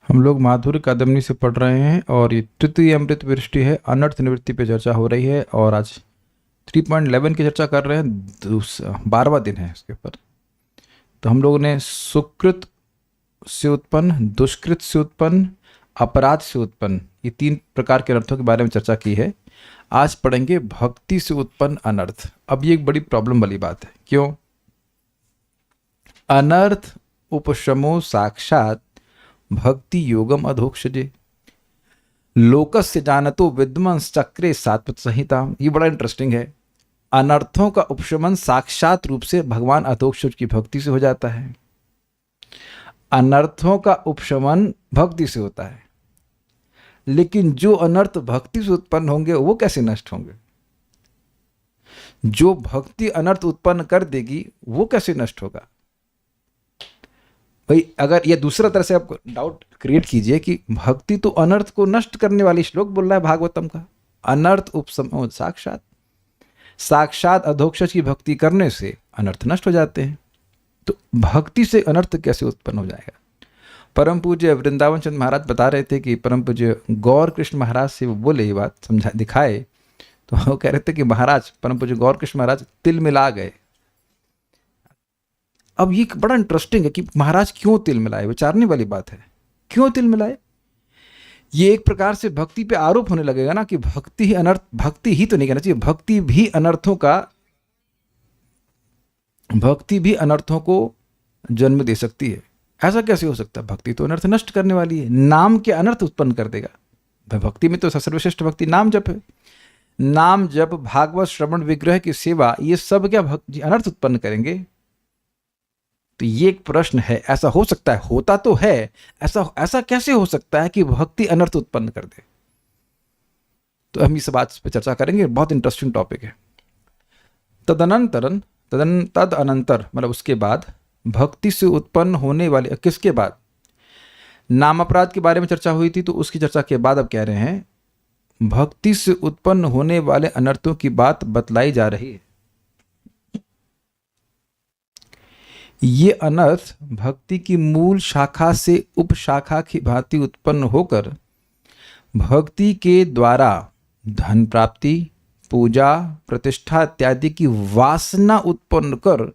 हम लोग माधुर्य कादम्बनी से पढ़ रहे हैं और ये तृतीय अमृत वृष्टि है, अनर्थ निवृत्ति पे चर्चा हो रही है और आज 3.11 की चर्चा कर रहे हैं। 12वां दिन है इसके ऊपर। तो हम लोगों ने सुकृत से उत्पन्न, दुष्कृत से उत्पन्न, अपराध से उत्पन्न, ये 3 प्रकार के अनर्थों के बारे में चर्चा की है। आज पढ़ेंगे भक्ति से उत्पन्न अनर्थ। अब ये एक बड़ी प्रॉब्लम वाली बात है। क्यों? अनर्थ उपशमो साक्षात भक्ति योगम अधोक्षजे लोकस्य जानतो विद्मंस चक्रे सात्वत संहिता। ये बड़ा इंटरेस्टिंग है। अनर्थों का उपशमन साक्षात रूप से भगवान अधोक्षज की भक्ति से हो जाता है। अनर्थों का उपशमन भक्ति से होता है, लेकिन जो अनर्थ भक्ति से उत्पन्न होंगे वो कैसे नष्ट होंगे? जो भक्ति अनर्थ उत्पन्न कर देगी वो कैसे नष्ट होगा? भाई, अगर ये दूसरा तरह से आप डाउट क्रिएट कीजिए कि भक्ति तो अनर्थ को नष्ट करने वाली श्लोक बोल रहा है भागवतम का। अनर्थ उपशमो साक्षात, साक्षात अधोक्षज की भक्ति करने से अनर्थ नष्ट हो जाते हैं। तो भक्ति से अनर्थ कैसे उत्पन्न हो जाएगा? परम पूज्य वृंदावन चंद्र महाराज बता रहे थे कि परम पूज्य गौर कृष्ण महाराज से वो बोले, ये बात समझा दिखाए, तो वो कह रहे थे कि महाराज, परम पूज्य गौर कृष्ण महाराज तिल मिला गए। अब ये बड़ा इंटरेस्टिंग है कि महाराज क्यों तिल मिलाए, विचारने वाली बात है। क्यों तिल मिलाए? ये एक प्रकार से भक्ति पे आरोप होने लगेगा ना कि भक्ति ही अनर्थ, भक्ति ही तो नहीं कहना चाहिए, भक्ति भी अनर्थों को जन्म दे सकती है। ऐसा कैसे हो सकता है? भक्ति तो अनर्थ नष्ट करने वाली है, नाम के अनर्थ उत्पन्न कर देगा। भक्ति में तो सर्वश्रेष्ठ भक्ति नाम जप है। नाम जप, भागवत श्रवण, विग्रह की सेवा, ये सब क्या भक्ति अनर्थ उत्पन्न करेंगे? तो ये एक प्रश्न है। ऐसा हो सकता है? होता तो है। ऐसा कैसे हो सकता है कि भक्ति अनर्थ उत्पन्न कर दे? तो हम इस बात पे चर्चा करेंगे। बहुत इंटरेस्टिंग टॉपिक है। तदनंतर मतलब उसके बाद भक्ति से उत्पन्न होने वाले, किसके बाद? नाम अपराध के बारे में चर्चा हुई थी, तो उसकी चर्चा के बाद अब कह रहे हैं भक्ति से उत्पन्न होने वाले अनर्थों की बात बतलाई जा रही है। ये अनर्थ भक्ति की मूल शाखा से उपशाखा की भांति उत्पन्न होकर भक्ति के द्वारा धन प्राप्ति, पूजा, प्रतिष्ठा इत्यादि की वासना उत्पन्न कर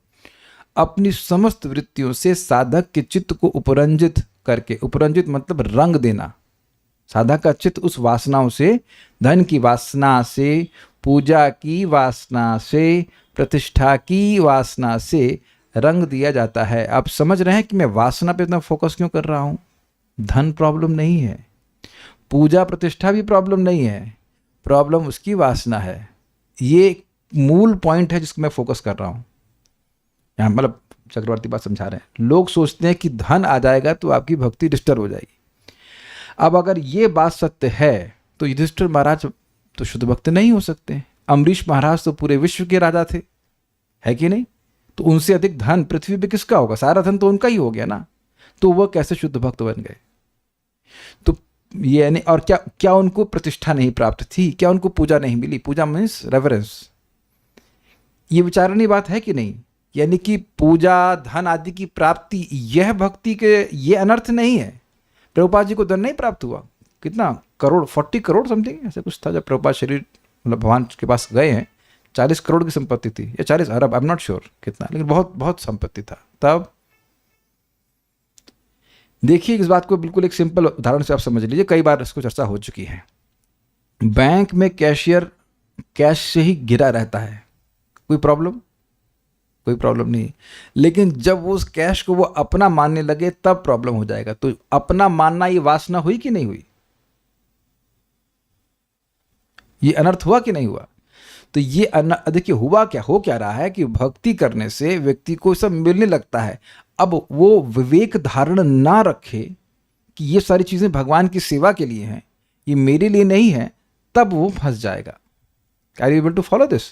अपनी समस्त वृत्तियों से साधक के चित्त को उपरंजित करके, उपरंजित मतलब रंग देना, साधक का चित्त उस वासनाओं से, धन की वासना से, पूजा की वासना से, प्रतिष्ठा की वासना से रंग दिया जाता है। आप समझ रहे हैं कि मैं वासना पे इतना फोकस क्यों कर रहा हूं? धन प्रॉब्लम नहीं है, पूजा प्रतिष्ठा भी प्रॉब्लम नहीं है, प्रॉब्लम उसकी वासना है। ये मूल पॉइंट है जिसको मैं फोकस कर रहा हूं यहां। मतलब चक्रवर्ती बात समझा रहे हैं। लोग सोचते हैं कि धन आ जाएगा तो आपकी भक्ति डिस्टर्ब हो जाएगी। अब अगर ये बात सत्य है तो युधिष्ठिर महाराज तो शुद्ध भक्त नहीं हो सकते। अम्बरीश महाराज तो पूरे विश्व के राजा थे, है कि नहीं? तो उनसे अधिक धन पृथ्वी पे किसका होगा? सारा धन तो उनका ही हो गया ना। तो वह कैसे शुद्ध भक्त बन गए? तो ये यानी, और क्या उनको प्रतिष्ठा नहीं प्राप्त थी? क्या उनको पूजा नहीं मिली? पूजा मीन्स रेवरेंस। ये विचारणी बात है कि नहीं? यानी कि पूजा, धन आदि की प्राप्ति, यह भक्ति के ये अनर्थ नहीं है। प्रभुपाद जी को धन नहीं प्राप्त हुआ, कितना करोड़, 40 करोड़ समथिंग ऐसे कुछ था। जब प्रभुपाद शरीर मतलब भगवान के पास गए हैं, 40 करोड़ की संपत्ति थी या 40 अरब, आई एम नॉट श्योर कितना, लेकिन बहुत बहुत संपत्ति था। तब देखिए, इस बात को बिल्कुल एक सिंपल उदाहरण से आप समझ लीजिए। कई बार इसको चर्चा हो चुकी है। बैंक में कैशियर कैश से ही गिरा रहता है, कोई प्रॉब्लम नहीं। लेकिन जब वो उस कैश को वो अपना मानने लगे तब प्रॉब्लम हो जाएगा। तो अपना मानना ये वासना हुई कि नहीं हुई? ये अनर्थ हुआ कि नहीं हुआ? तो ये देखिए हुआ क्या, हो क्या रहा है कि भक्ति करने से व्यक्ति को सब मिलने लगता है। अब वो विवेक धारण ना रखे कि ये सारी चीजें भगवान की सेवा के लिए हैं, ये मेरे लिए नहीं है, तब वो फंस जाएगा। Are you able to follow this?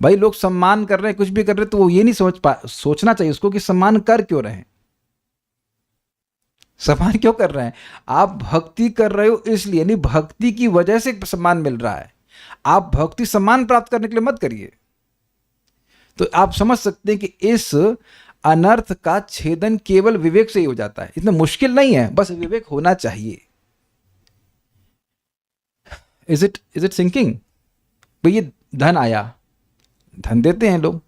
भाई, लोग सम्मान कर रहे हैं, कुछ भी कर रहे हैं, तो वो ये नहीं सोचना चाहिए उसको कि सम्मान कर क्यों रहे हैं, सम्मान क्यों कर रहे हैं? आप भक्ति कर रहे हो इसलिए, यानी भक्ति की वजह से सम्मान मिल रहा है। आप भक्ति सम्मान प्राप्त करने के लिए मत करिए। तो आप समझ सकते हैं कि इस अनर्थ का छेदन केवल विवेक से ही हो जाता है। इतना मुश्किल नहीं है, बस विवेक होना चाहिए। Is it sinking? भाई ये धन आया, धन देते हैं लोग।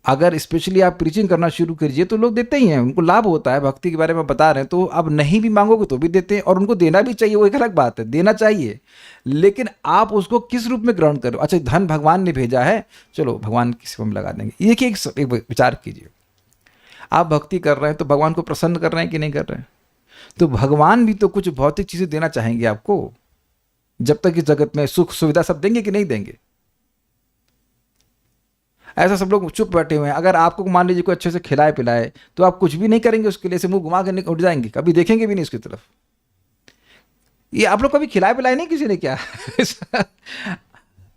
अगर स्पेशली आप प्रीचिंग करना शुरू करिए तो लोग देते ही हैं, उनको लाभ होता है। भक्ति के बारे में बता रहे हैं तो अब नहीं भी मांगोगे तो भी देते हैं, और उनको देना भी चाहिए, वो एक अलग बात है, देना चाहिए। लेकिन आप उसको किस रूप में ग्रहण करो। अच्छा, धन भगवान ने भेजा है, चलो भगवान की सेवा में लगा देंगे। ये एक विचार कीजिए, आप भक्ति कर रहे हैं तो भगवान को प्रसन्न कर रहे हैं कि नहीं कर रहे हैं? तो भगवान भी तो कुछ भौतिक चीज़ें देना चाहेंगे आपको। जब तक इस जगत में सुख सुविधा सब देंगे कि नहीं देंगे? ऐसा सब लोग चुप बैठे हुए हैं। अगर आपको मान लीजिए कोई अच्छे से खिलाए पिलाए तो आप कुछ भी नहीं करेंगे उसके लिए, से मुंह घुमा के उठ जाएंगे, कभी देखेंगे भी नहीं उसकी तरफ। ये आप लोग कभी खिलाए पिलाए नहीं किसी ने क्या?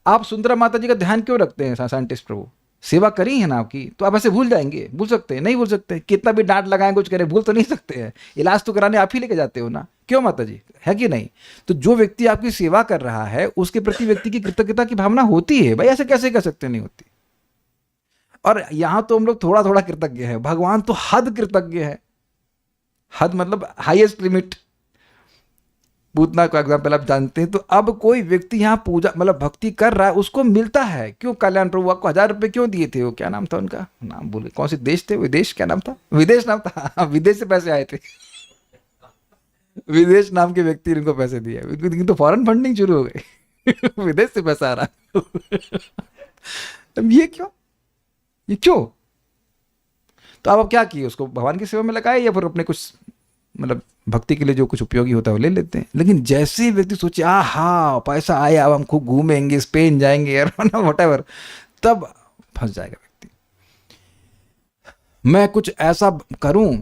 आप सुंदरा माता जी का ध्यान क्यों रखते हैं साइंटिस्ट प्रभु? सेवा करी है ना आपकी, तो आप ऐसे भूल जाएंगे? भूल सकते हैं? नहीं भूल सकते। कितना भी डांट लगाएं कुछ करें, भूल तो नहीं सकते हैं। इलाज तो कराने आप ही लेके जाते हो ना, क्यों माता जी, है कि नहीं? तो जो व्यक्ति आपकी सेवा कर रहा है उसके प्रति व्यक्ति की कृतज्ञता की भावना होती है। भाई ऐसे कैसे कर सकते? नहीं होती। और यहां तो हम लोग थोड़ा थोड़ा कृतज्ञ है, भगवान तो हद कृतज्ञ है। हद मतलब हाईएस्ट लिमिट। पूतना का एग्जाम्पल आप जानते हैं। तो अब कोई व्यक्ति यहाँ पूजा मतलब भक्ति कर रहा है, उसको मिलता है। क्यों? कल्याण प्रभु आपको 1000 रुपये क्यों दिए थे? वो क्या नाम था उनका, नाम भूल, कौन से देश थे? विदेश, क्या नाम था? विदेश नाम था। विदेश से पैसे आए थे। विदेश नाम के व्यक्ति ने इनको पैसे दिए, लेकिन तो फॉरेन फंडिंग शुरू हो गई। विदेश से पैसा आ रहा। अब ये क्यों? ये क्यों? तो अब क्या किए, उसको भगवान की सेवा में लगाए या फिर अपने कुछ मतलब भक्ति के लिए जो कुछ उपयोगी होता है वो ले लेते हैं। लेकिन जैसे ही व्यक्ति सोचे हाँ पैसा आया, अब हम खूब घूमेंगे, स्पेन जाएंगे व्हाटएवर, तब फंस जाएगा व्यक्ति। मैं कुछ ऐसा करूं,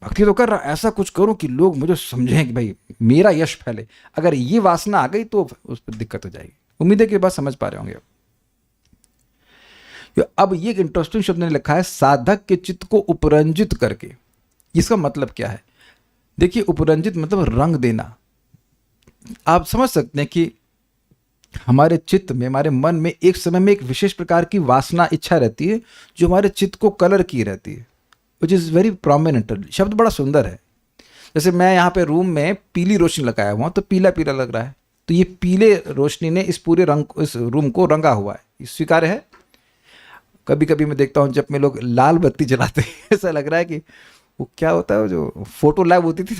भक्ति तो कर रहा, ऐसा कुछ करूं कि लोग मुझे समझें कि भाई मेरा यश फैले। अगर ये वासना आ गई तो उस पर दिक्कत हो जाएगी। उम्मीद है कि बात समझ पा रहे होंगे। अब ये एक इंटरेस्टिंग शब्द ने लिखा है, साधक के चित्त को उपरंजित करके। इसका मतलब क्या है? देखिए, उपरंजित मतलब रंग देना। आप समझ सकते हैं कि हमारे चित्त में, हमारे मन में एक समय में एक विशेष प्रकार की वासना, इच्छा रहती है जो हमारे चित्त को कलर की रहती है, विच इज़ वेरी प्रोमिनेंट। शब्द बड़ा सुंदर है। जैसे मैं यहाँ पे रूम में पीली रोशनी लगाया हुआ तो पीला पीला लग रहा है, तो ये पीले रोशनी ने इस पूरे रंग, इस रूम को रंगा हुआ है। ये स्वीकार्य है? कभी कभी मैं देखता हूँ जब में लोग लाल बत्ती जलाते हैं, ऐसा लग रहा है कि वो क्या होता है, जो फोटो लैब होती थी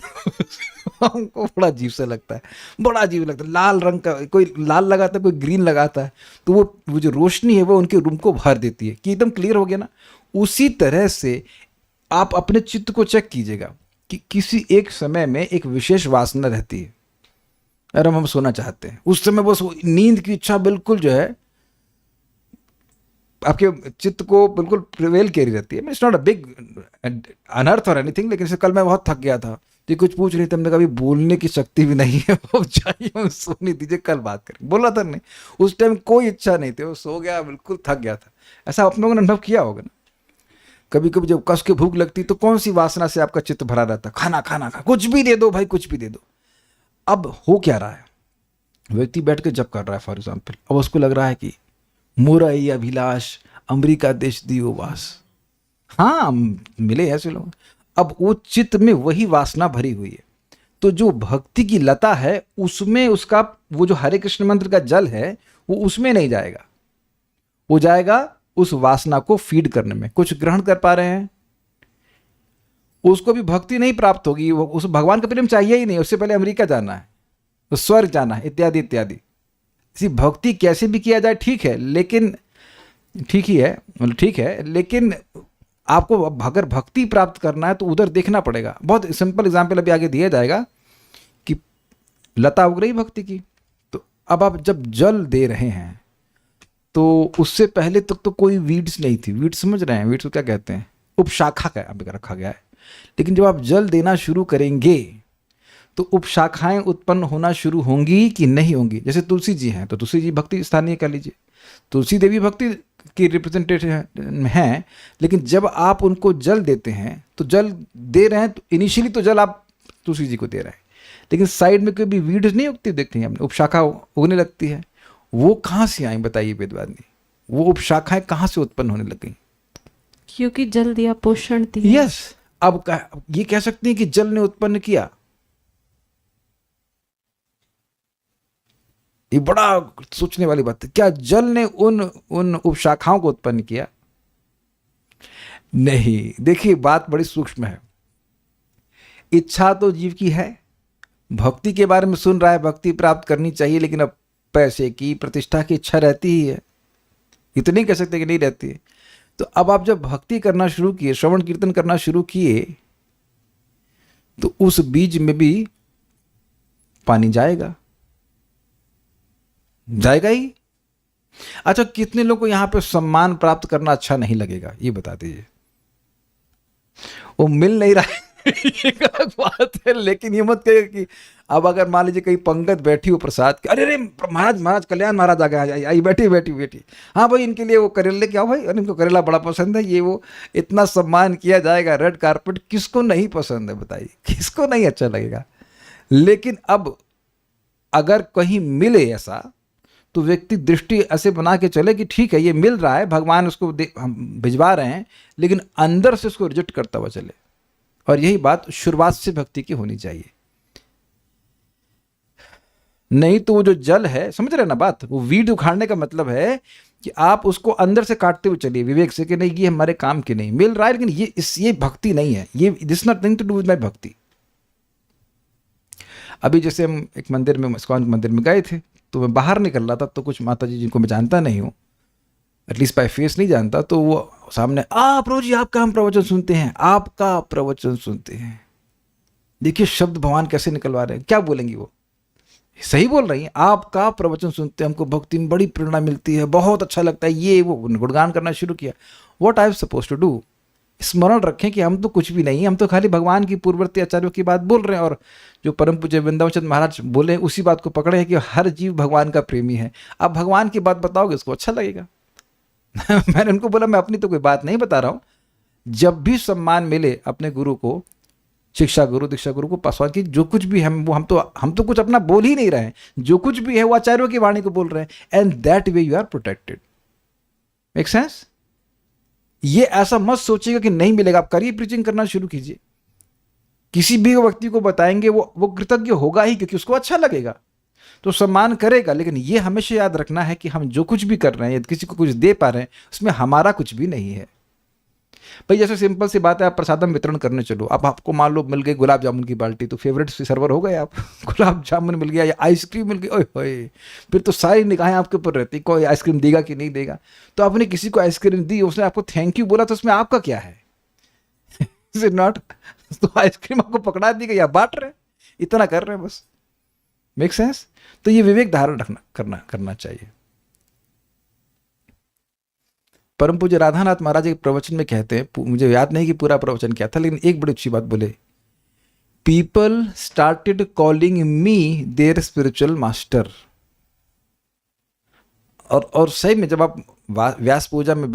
हमको बड़ा अजीब सा लगता है, बड़ा अजीब लगता है। लाल रंग का, कोई लाल लगाता है, कोई ग्रीन लगाता है, तो वो जो रोशनी है वो उनके रूम को भर देती है कि एकदम क्लियर हो गया ना। उसी तरह से आप अपने चित्त को चेक कीजिएगा कि किसी एक समय में एक विशेष वासना रहती है। अगर हम सोना चाहते हैं, उस समय बस नींद की इच्छा बिल्कुल जो है आपके चित्त को बिल्कुल प्रिवेल करी रहती है। इट्स नॉट अ बिग अनर्थ और एनीथिंग, लेकिन कल मैं बहुत थक गया था, तो कुछ पूछ रही थी, हमने कभी बोलने की शक्ति भी नहीं है, वो चाहिए सोने दीजिए, कल बात करें। बोला था नहीं, उस टाइम कोई इच्छा नहीं थी, वो सो गया, बिल्कुल थक गया था। ऐसा आप लोगों ने अनुभव किया होगा ना। कभी कभी जब कस के भूख लगती तो कौन सी वासना से आपका चित्त भरा रहता? खाना खाना खा, कुछ भी दे दो भाई, कुछ भी दे दो। अब हो क्या रहा है, व्यक्ति बैठ के जब कर रहा है फॉर एग्जाम्पल, अब उसको लग रहा है कि मुरई अभिलाष अमेरिका देश दियो वास। हाँ, मिले ऐसे लोग। अब वो चित्त में वही वासना भरी हुई है। तो जो भक्ति की लता है उसमें उसका वो जो हरे कृष्ण मंत्र का जल है वो उसमें नहीं जाएगा, वो जाएगा उस वासना को फीड करने में। कुछ ग्रहण कर पा रहे हैं, उसको भी भक्ति नहीं प्राप्त होगी, उस भगवान का प्रेम चाहिए ही नहीं, उससे पहले अमेरिका जाना है, स्वर्ग जाना है, इत्यादि इत्यादि। इसी भक्ति कैसे भी किया जाए ठीक है, लेकिन ठीक ही है, मतलब ठीक है, लेकिन आपको अगर भक्ति प्राप्त करना है तो उधर देखना पड़ेगा। बहुत सिंपल एग्जाम्पल अभी आगे दिया जाएगा कि लता उग रही भक्ति की, तो अब आप जब जल दे रहे हैं तो उससे पहले तक तो कोई वीड्स नहीं थी। वीड्स समझ रहे हैं? वीड्स को क्या कहते हैं? उपशाखा का अभी रखा गया है। लेकिन जब आप जल देना शुरू करेंगे तो उपशाखाएं उत्पन्न होना शुरू होंगी कि नहीं होंगी? जैसे तुलसी जी हैं तो तुलसी जी भक्ति स्थानीय कर लीजिए, तुलसी देवी भक्ति की रिप्रेजेंटेटिव हैं, लेकिन जब आप उनको जल देते हैं तो जल दे रहे हैं तो इनिशियली तो जल आप तुलसी जी को दे रहे हैं, लेकिन साइड में कभी वीड्स नहीं उगती, देखते हैं हमने, उपशाखा उगने लगती है। वो कहाँ से आई बताइए वेदवादी? वो उपशाखाएं कहाँ से उत्पन्न होने लग गई? क्योंकि जल दिया पोषण दिया। यस, अब ये कह सकते हैं कि जल ने उत्पन्न किया। ये बड़ा सोचने वाली बात है। क्या जल ने उन उन उपशाखाओं को उत्पन्न किया? नहीं। देखिए, बात बड़ी सूक्ष्म है। इच्छा तो जीव की है, भक्ति के बारे में सुन रहा है, भक्ति प्राप्त करनी चाहिए, लेकिन अब पैसे की, प्रतिष्ठा की इच्छा रहती ही है। इतनी कह सकते कि नहीं रहती है। तो अब आप जब भक्ति करना शुरू किए, श्रवण कीर्तन करना शुरू किए, तो उस बीज में भी पानी जाएगा, जाएगा ही। अच्छा, कितने लोग को यहां पे सम्मान प्राप्त करना अच्छा नहीं लगेगा, ये बता दीजिए। वो मिल नहीं रहा है ये अलग बात है, लेकिन ये मत कहिए कि अब अगर मान लीजिए कहीं पंगत बैठी हो प्रसाद की, अरे अरे महाराज, महाराज कल्याण महाराज आ गए, आई बैठी बैठी बैठी, हाँ भाई इनके लिए वो करेले क्या भाई, अरे इनको करेला बड़ा पसंद है, ये वो इतना सम्मान किया जाएगा, रेड कारपेट, किसको नहीं पसंद है बताइए, किसको नहीं अच्छा लगेगा। लेकिन अब अगर कहीं मिले ऐसा, तो व्यक्ति दृष्टि ऐसे बना के चले कि ठीक है ये मिल रहा है, भगवान उसको हम भिजवा रहे हैं, लेकिन अंदर से उसको रिजेक्ट करता हुआ चले। और यही बात शुरुआत से भक्ति की होनी चाहिए। नहीं तो वो जो जल है, समझ रहे ना बात, वो वीड उखाड़ने का मतलब है कि आप उसको अंदर से काटते हुए चलिए विवेक से, कि नहीं ये हमारे काम के नहीं, मिल रहा है लेकिन ये भक्ति नहीं है, ये this nothing to do with my भक्ति। अभी जैसे हम एक मंदिर में, इस्कॉन मंदिर में गए थे, तो मैं बाहर निकल रहा था, तो कुछ माता जी जिनको मैं जानता नहीं हूँ, एटलीस्ट बाय फेस नहीं जानता, तो वो सामने, प्रभु जी आपका हम प्रवचन सुनते हैं, आपका प्रवचन सुनते हैं। देखिए शब्द भगवान कैसे निकलवा रहे हैं, क्या बोलेंगी वो, सही बोल रही हैं, आपका प्रवचन सुनते हैं, हमको भक्ति में बड़ी प्रेरणा मिलती है, बहुत अच्छा लगता है, ये वो गुणगान करना शुरू किया। What I am suppose to do? स्मरण रखें कि हम तो कुछ भी नहीं, हम तो खाली भगवान की पूर्ववर्ती आचार्यों की बात बोल रहे हैं, और जो परम पूज्य वृंदावन चंद्र महाराज बोले उसी बात को पकड़े हैं कि हर जीव भगवान का प्रेमी है। आप भगवान की बात बताओगे उसको अच्छा लगेगा। मैंने उनको बोला मैं अपनी तो कोई बात नहीं बता रहा हूँ, जब भी सम्मान मिले अपने गुरु को, शिक्षा गुरु दीक्षा गुरु को, पासवान की, जो कुछ भी हम तो कुछ अपना बोल ही नहीं रहे हैं, जो कुछ भी है वो आचार्यों की वाणी को बोल रहे हैं, and that way you are protected. Make sense? ये ऐसा मत सोचिएगा कि नहीं मिलेगा, आप करिए, प्रीचिंग करना शुरू कीजिए, किसी भी व्यक्ति को बताएंगे वो कृतज्ञ होगा ही, क्योंकि उसको अच्छा लगेगा तो सम्मान करेगा। लेकिन ये हमेशा याद रखना है कि हम जो कुछ भी कर रहे हैं, यदि किसी को कुछ दे पा रहे हैं, उसमें हमारा कुछ भी नहीं है। भाई जैसे सिंपल सी बात है, आप प्रसादम वितरण करने चलो, अब आपको मान लो मिल गई गुलाब जामुन की बाल्टी, तो फेवरेट सर्वर हो गए आप। गुलाब जामुन मिल गया या आइसक्रीम मिल गई, ओए होए, फिर तो सारी निगाहें आपके ऊपर रहती, कोई आइसक्रीम देगा कि नहीं देगा। तो आपने किसी को आइसक्रीम दी, उसने आपको थैंक यू बोला, तो उसमें आपका क्या है? Is it not? तो आइसक्रीम आपको पकड़ा दी गई, आप बांट रहे, इतना कर रहे हैं बस। Make sense? तो ये विवेक धारण रखना करना चाहिए। परम पूज्य राधानाथ महाराज एक प्रवचन में कहते हैं, मुझे याद नहीं कि पूरा प्रवचन क्या था, लेकिन एक बड़ी अच्छी बात बोले, people started calling me their spiritual master. और सही में जब आप व्यास पूजा में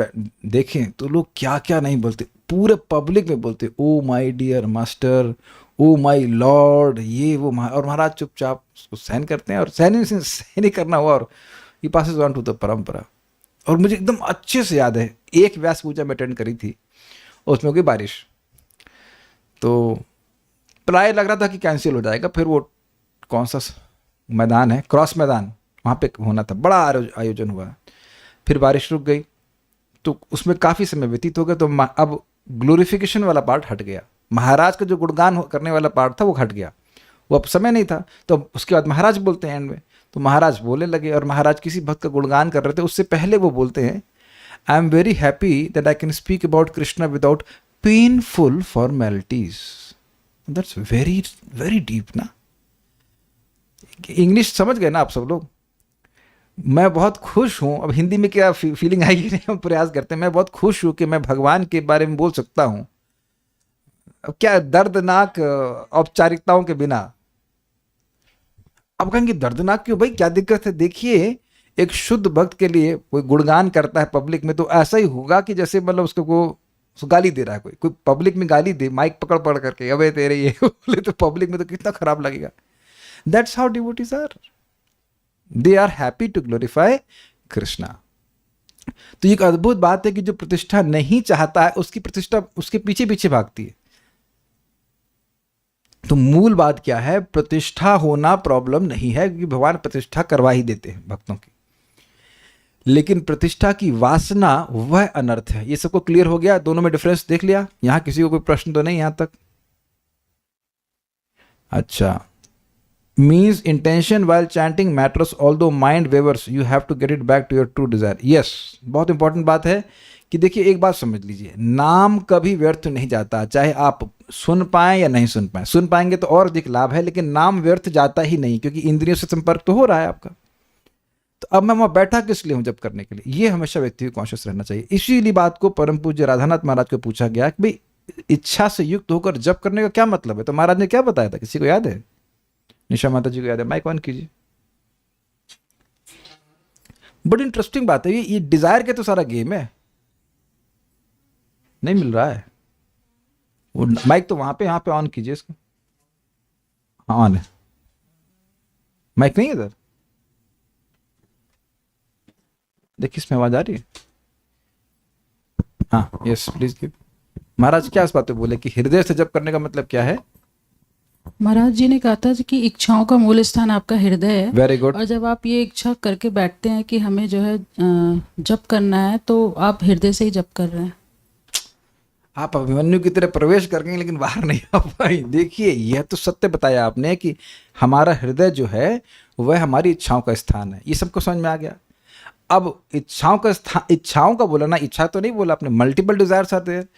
देखें तो लोग क्या क्या नहीं बोलते, पूरे पब्लिक में बोलते, oh my dear master, oh my lord, ये वो, और महाराज चुपचाप उसको सहन करते हैं, और सहन ही करना हुआ, और ये पासेस ऑन टू द परंपरा। और मुझे एकदम अच्छे से याद है, एक व्यास पूजा में अटेंड करी थी, और उसमें हो गई बारिश, तो प्राय लग रहा था कि कैंसिल हो जाएगा। फिर वो कौन सा मैदान है, क्रॉस मैदान, वहाँ पे होना था, बड़ा आयोजन हुआ। फिर बारिश रुक गई, तो उसमें काफ़ी समय व्यतीत हो गया, तो अब ग्लोरिफिकेशन वाला पार्ट हट गया, महाराज का जो गुणगान करने वाला पार्ट था वो हट गया, वो अब समय नहीं था। तो उसके बाद महाराज बोलते हैं एंड में, तो महाराज बोलने लगे, और महाराज किसी भक्त का गुणगान कर रहे थे, उससे पहले वो बोलते हैं, I am very happy that I can speak about Krishna without painful formalities. That's very very deep ना। इंग्लिश समझ गए ना आप सब लोग? मैं बहुत खुश हूँ, अब हिंदी में क्या फीलिंग आएगी नहीं, हम प्रयास करते हैं, मैं बहुत खुश हूँ कि मैं भगवान के बारे में बोल सकता हूँ, अब क्या दर्दनाक औपचारिकताओं के बिना। अब कहेंगे दर्दनाक क्यों भाई, क्या दिक्कत है? देखिए, एक शुद्ध भक्त के लिए कोई गुणगान करता है पब्लिक में, तो ऐसा ही होगा कि जैसे मतलब उसको गाली दे रहा है, कोई पब्लिक में गाली दे, माइक पकड़ पकड़ करके, अबे तेरे ये बोले, तो पब्लिक में तो कितना खराब लगेगा। That's how devotees are, they are happy to glorify Krishna. तो ये एक अद्भुत बात है कि जो प्रतिष्ठा नहीं चाहता है उसकी प्रतिष्ठा उसके पीछे पीछे भागती है। तो मूल बात क्या है, प्रतिष्ठा होना प्रॉब्लम नहीं है, क्योंकि भगवान प्रतिष्ठा करवा ही देते हैं भक्तों की। लेकिन प्रतिष्ठा की वासना वह अनर्थ है। ये सबको क्लियर हो गया? दोनों में डिफरेंस देख लिया? यहां किसी को कोई प्रश्न तो नहीं यहां तक? अच्छा, means intention while chanting matters although mind wavers you have to get it back to your true desire. yes, बहुत इंपॉर्टेंट बात है कि देखिए एक बात समझ लीजिए, नाम कभी व्यर्थ नहीं जाता, चाहे आप सुन पाएं या नहीं सुन पाएं। सुन पाएंगे तो और अधिक लाभ है, लेकिन नाम व्यर्थ जाता ही नहीं, क्योंकि इंद्रियों से संपर्क तो हो रहा है आपका। तो अब मैं वहां बैठा किस लिए हूं? जब करने के लिए। ये हमेशा व्यक्ति को कॉन्शियस रहना चाहिए। इसीलिए बात को परम पूज्य राधानाथ महाराज को पूछा गया कि भाई इच्छा से युक्त होकर जप करने का क्या मतलब है? तो महाराज ने क्या बताया था, किसी को याद है? निशा माता जी को याद है? माइक ऑन कीजिए। बड़ी इंटरेस्टिंग बात है ये डिजायर के तो सारा गेम है। नहीं मिल रहा है वो माइक, तो वहां पे यहाँ पे ऑन कीजिए इसको। हाँ ऑन है। माइक नहीं है इधर? देखिए इसमें आवाज आ रही है? हाँ यस प्लीज गिव। महाराज क्या इस बात पे बोले कि हृदय से जप करने का मतलब क्या है? महाराज जी ने कहा था कि इच्छाओं का मूल स्थान आपका हृदय है। Very good. और जब आप ये इच्छा करके बैठते हैं कि हमें जो है जप करना है, तो आप हृदय से ही जप कर रहे हैं। आप अभिमन्यु की तरह प्रवेश कर गए लेकिन बाहर नहीं आ पाई। देखिए यह तो सत्य बताया आपने कि हमारा हृदय जो है वह हमारी इच्छाओं का स्थान है। ये सबको समझ में आ गया? अब इच्छाओं का स्थान, इच्छाओं का बोला ना, इच्छा तो नहीं बोला आपने, मल्टीपल डिजायर्स आते हैं।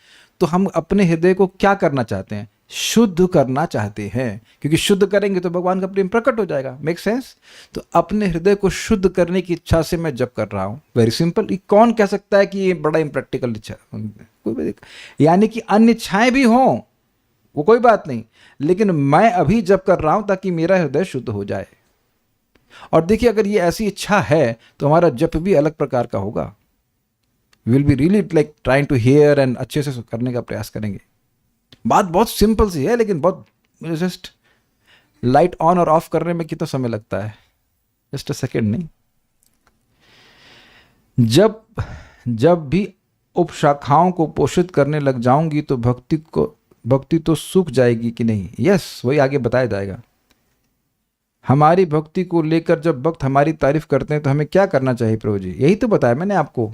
तो हम अपने हृदय को क्या करना चाहते हैं? शुद्ध करना चाहते हैं, क्योंकि शुद्ध करेंगे तो भगवान का प्रेम प्रकट हो जाएगा। Make sense? तो अपने हृदय को शुद्ध करने की इच्छा से मैं जप कर रहा हूं। Very simple. ये कौन कह सकता है कि ये बड़ा इम्प्रैक्टिकल इच्छा? कोई भी। यानी कि अन्य इच्छाएं भी हों वो कोई बात नहीं, लेकिन मैं अभी जप कर रहा हूं ताकि मेरा हृदय शुद्ध हो जाए। और देखिए अगर ये ऐसी इच्छा है तो हमारा जप भी अलग प्रकार का होगा। Will be really like trying to hear and अच्छे से करने का प्रयास करेंगे। बात बहुत सिंपल सी है, लेकिन बहुत जस्ट लाइट ऑन और ऑफ करने में कितना समय लगता है? जस्ट अ सेकेंड नहीं। जब भी उपशाखाओं को पोषित करने लग जाऊंगी तो भक्ति तो सूख जाएगी कि नहीं? यस, वही आगे बताया जाएगा। हमारी भक्ति को लेकर जब भक्त हमारी तारीफ करते हैं तो हमें क्या करना चाहिए प्रभु जी? यही तो बताया मैंने आपको।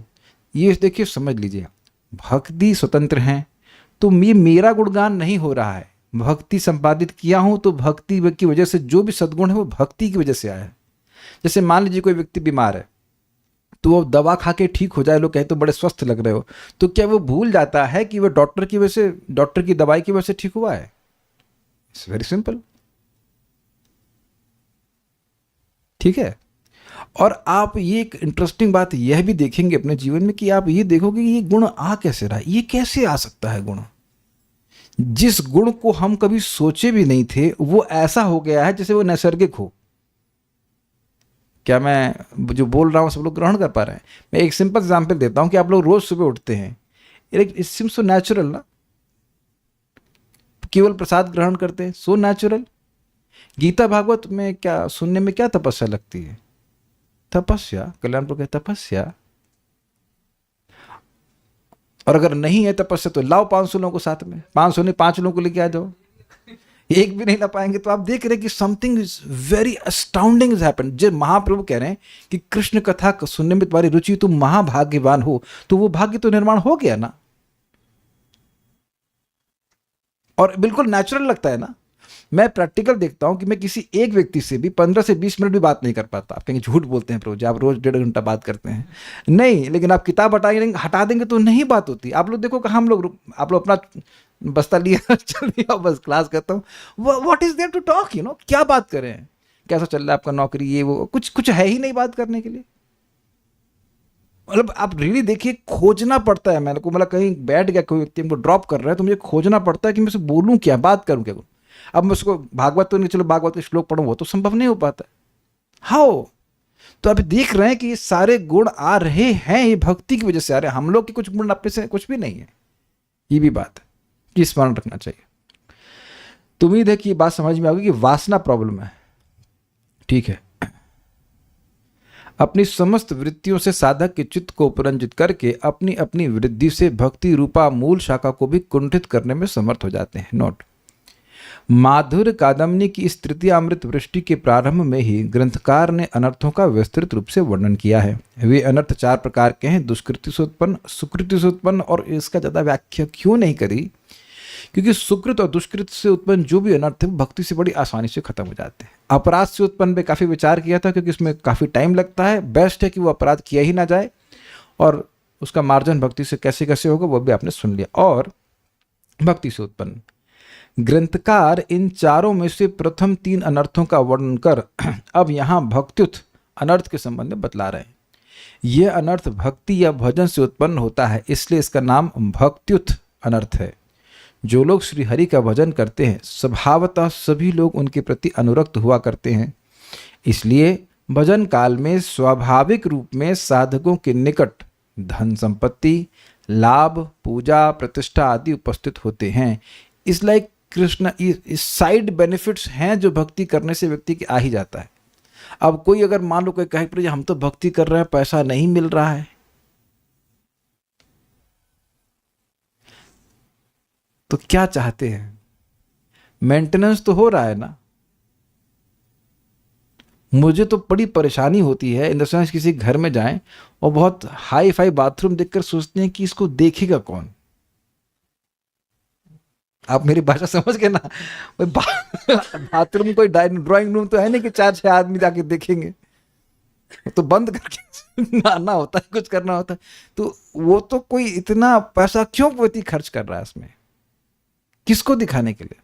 ये देखिए समझ लीजिए, भक्ति स्वतंत्र है, तो ये मेरा गुणगान नहीं हो रहा है। भक्ति संपादित किया हूं तो भक्ति की वजह से जो भी सद्गुण है वो भक्ति की वजह से आया है। जैसे मान लीजिए कोई व्यक्ति बीमार है तो वो दवा खा के ठीक हो जाए, लोग कहते तो बड़े स्वस्थ लग रहे हो, तो क्या वो भूल जाता है कि वो डॉक्टर की वजह से, डॉक्टर की दवाई की वजह से ठीक हुआ है? It's very simple. ठीक है। और आप ये एक इंटरेस्टिंग बात यह भी देखेंगे अपने जीवन में कि आप ये देखोगे कि ये गुण आ कैसे रहा है। ये कैसे आ सकता है गुण? जिस गुण को हम कभी सोचे भी नहीं थे वो ऐसा हो गया है जैसे वो नैसर्गिक हो। क्या मैं जो बोल रहा हूं सब लोग ग्रहण कर पा रहे हैं? मैं एक सिंपल एग्जांपल देता हूं कि आप लोग रोज सुबह उठते हैं, इट सीम्स सो नेचुरल ना, केवल प्रसाद ग्रहण करते हैं, सो नेचुरल। गीता भागवत में क्या सुनने में क्या तपस्या लगती है? तपस्या, कल्याणपुर के तपस्या। और अगर नहीं है तपस्या तो लाओ 500 लोगों को साथ में, 500 नहीं 5 लोगों को लेके आ जाओ। एक भी नहीं ला पाएंगे तो आप देख रहे हैं कि something is very astounding is happened. जो महाप्रभु कह रहे हैं कि कृष्ण कथा सुनने में तुम्हारी रुचि, तुम महाभाग्यवान हो, तो वो भाग्य तो निर्माण हो गया ना। और बिल्कुल नेचुरल लगता है ना। मैं प्रैक्टिकल देखता हूं कि मैं किसी एक व्यक्ति से भी 15 से 20 मिनट भी बात नहीं कर पाता। आप कहेंगे झूठ बोलते हैं प्रभु जी, आप रोज 1.5 घंटा बात करते हैं। नहीं, लेकिन आप किताब हटा देंगे तो नहीं बात होती। आप लोग देखो कहाँ हम लोग, आप लोग अपना बस्ता लिया चल दिया, बस क्लास करता हूँ, what is there to talk? You know, क्या बात करें? कैसा चल रहा है आपका नौकरी, ये वो, कुछ है ही नहीं बात करने के लिए। मतलब आप रियली देखिए, खोजना पड़ता है। मैंने को मतलब कहीं बैठ गया, कोई व्यक्ति हमको ड्रॉप कर रहा है तो मुझे खोजना पड़ता है कि मैं उसे बोलूँ क्या, बात करूँ क्या। अब मैं उसको भागवत तो नहीं, चलो भागवत के श्लोक पढ़ूँ, वो तो संभव नहीं हो पाता। हाउ? तो आप देख रहे हैं कि ये सारे गुण आ रहे हैं, ये भक्ति की वजह से आ रहे हैं। हम लोग के कुछ गुण अपने से कुछ भी नहीं है। ये भी बात है कि स्मरण रखना चाहिए। तो उम्मीद है कि ये बात समझ में आ गई कि वासना प्रॉब्लम है। ठीक है। अपनी समस्त वृत्तियों से साधक के चित्त को उपरंजित करके अपनी अपनी वृद्धि से भक्ति रूपा मूल शाखा को भी कुंठित करने में समर्थ हो जाते हैं। नोट: माधुर्य कादम्बनी की इस तृतीयामृत वृष्टि के प्रारंभ में ही ग्रंथकार ने अनर्थों का विस्तृत रूप से वर्णन किया है। वे अनर्थ 4 प्रकार के हैं: दुष्कृति से उत्पन्न, सुकृति से उत्पन्न। और इसका ज़्यादा व्याख्या क्यों नहीं करी, क्योंकि सुकृत और दुष्कृत से उत्पन्न जो भी अनर्थ है भक्ति से बड़ी आसानी से खत्म हो जाते हैं। अपराध से उत्पन्न पे काफ़ी विचार किया था, क्योंकि इसमें काफ़ी टाइम लगता है। बेस्ट है कि वो अपराध किया ही ना जाए, और उसका मार्जन भक्ति से कैसे कैसे होगा वो भी आपने सुन लिया। और भक्ति से उत्पन्न ग्रंथकार इन चारों में से प्रथम 3 अनर्थों का वर्णन कर अब यहाँ भक्त्युत अनर्थ के संबंध में बतला रहे हैं। यह अनर्थ भक्ति या भजन से उत्पन्न होता है, इसलिए इसका नाम भक्त्युत अनर्थ है। जो लोग श्री हरि का भजन करते हैं स्वभावतः सभी लोग उनके प्रति अनुरक्त हुआ करते हैं, इसलिए भजन काल में स्वाभाविक रूप में साधकों के निकट धन संपत्ति, लाभ, पूजा, प्रतिष्ठा आदि उपस्थित होते हैं। इसलिए कृष्ण इस साइड बेनिफिट्स हैं जो भक्ति करने से व्यक्ति के आ ही जाता है। अब कोई अगर मान लो कोई कहे पर हम तो भक्ति कर रहे हैं, पैसा नहीं मिल रहा है, तो क्या चाहते हैं? मेंटेनेंस तो हो रहा है ना। मुझे तो बड़ी परेशानी होती है इन द सेंस, किसी घर में जाएं और बहुत हाई फाई बाथरूम देखकर सोचते हैं कि इसको देखेगा कौन। आप मेरी भाषा समझ गए ना? बाथरूम कोई ड्राइंग रूम तो है नहीं कि 4-6 आदमी जाके देखेंगे, तो बंद करके नहाना होता है, कुछ करना होता है। तो वो तो कोई इतना पैसा क्यों व्यक्ति खर्च कर रहा है इसमें, किसको दिखाने के लिए?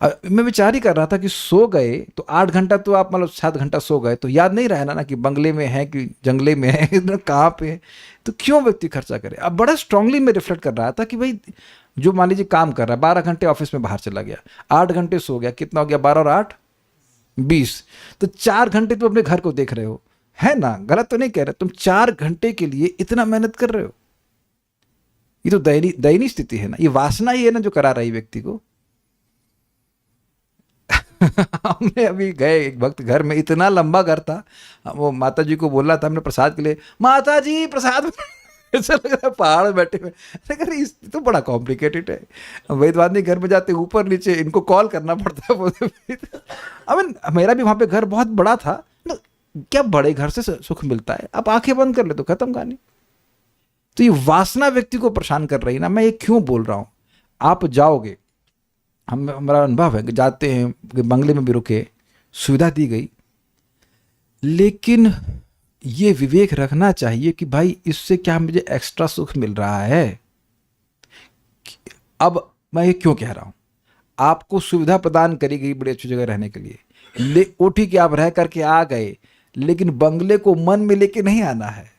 मैं विचार ही कर रहा था कि सो गए तो 8 घंटा तो आप मतलब 7 घंटा सो गए तो याद नहीं रहा ना कि बंगले में है कि जंगले में है, इधर कहाँ पे है, तो क्यों व्यक्ति खर्चा करे? अब बड़ा स्ट्रांगली मैं रिफ्लेक्ट कर रहा था कि भाई जो मान लीजिए काम कर रहा है 12 घंटे ऑफिस में बाहर चला गया, 8 घंटे सो गया, कितना हो गया? 12 और 8 20, तो 4 घंटे तुम अपने घर को देख रहे हो, है ना? गलत तो नहीं कह रहे, तुम 4 घंटे के लिए इतना मेहनत कर रहे हो। ये तो दयनीय स्थिति है ना, ये वासना ही है ना जो करा रही व्यक्ति को। हमने अभी गए एक भक्त घर में, इतना लंबा घर था, वो माता जी को बोला था हमने प्रसाद के लिए, माता जी प्रसाद ऐसा लग रहा है पहाड़ में बैठे हुए। अरे तो बड़ा कॉम्प्लिकेटेड है। वैद्यवादी घर में जाते ऊपर नीचे इनको कॉल करना पड़ता है। अब मेरा भी वहाँ पे घर बहुत बड़ा था ना, क्या बड़े घर से सुख मिलता है? आप आंखें बंद कर ले तो खत्म कहानी। तो ये वासना व्यक्ति को परेशान कर रही ना। मैं ये क्यों बोल रहा हूँ, आप जाओगे, हमारा अनुभव है, जाते हैं बंगले में भी रुके, सुविधा दी गई, लेकिन ये विवेक रखना चाहिए कि भाई इससे क्या मुझे एक्स्ट्रा सुख मिल रहा है। अब मैं ये क्यों कह रहा हूँ, आपको सुविधा प्रदान करी गई बड़ी अच्छी जगह रहने के लिए, ओठी के आप रह करके आ गए, लेकिन बंगले को मन में लेके नहीं आना है।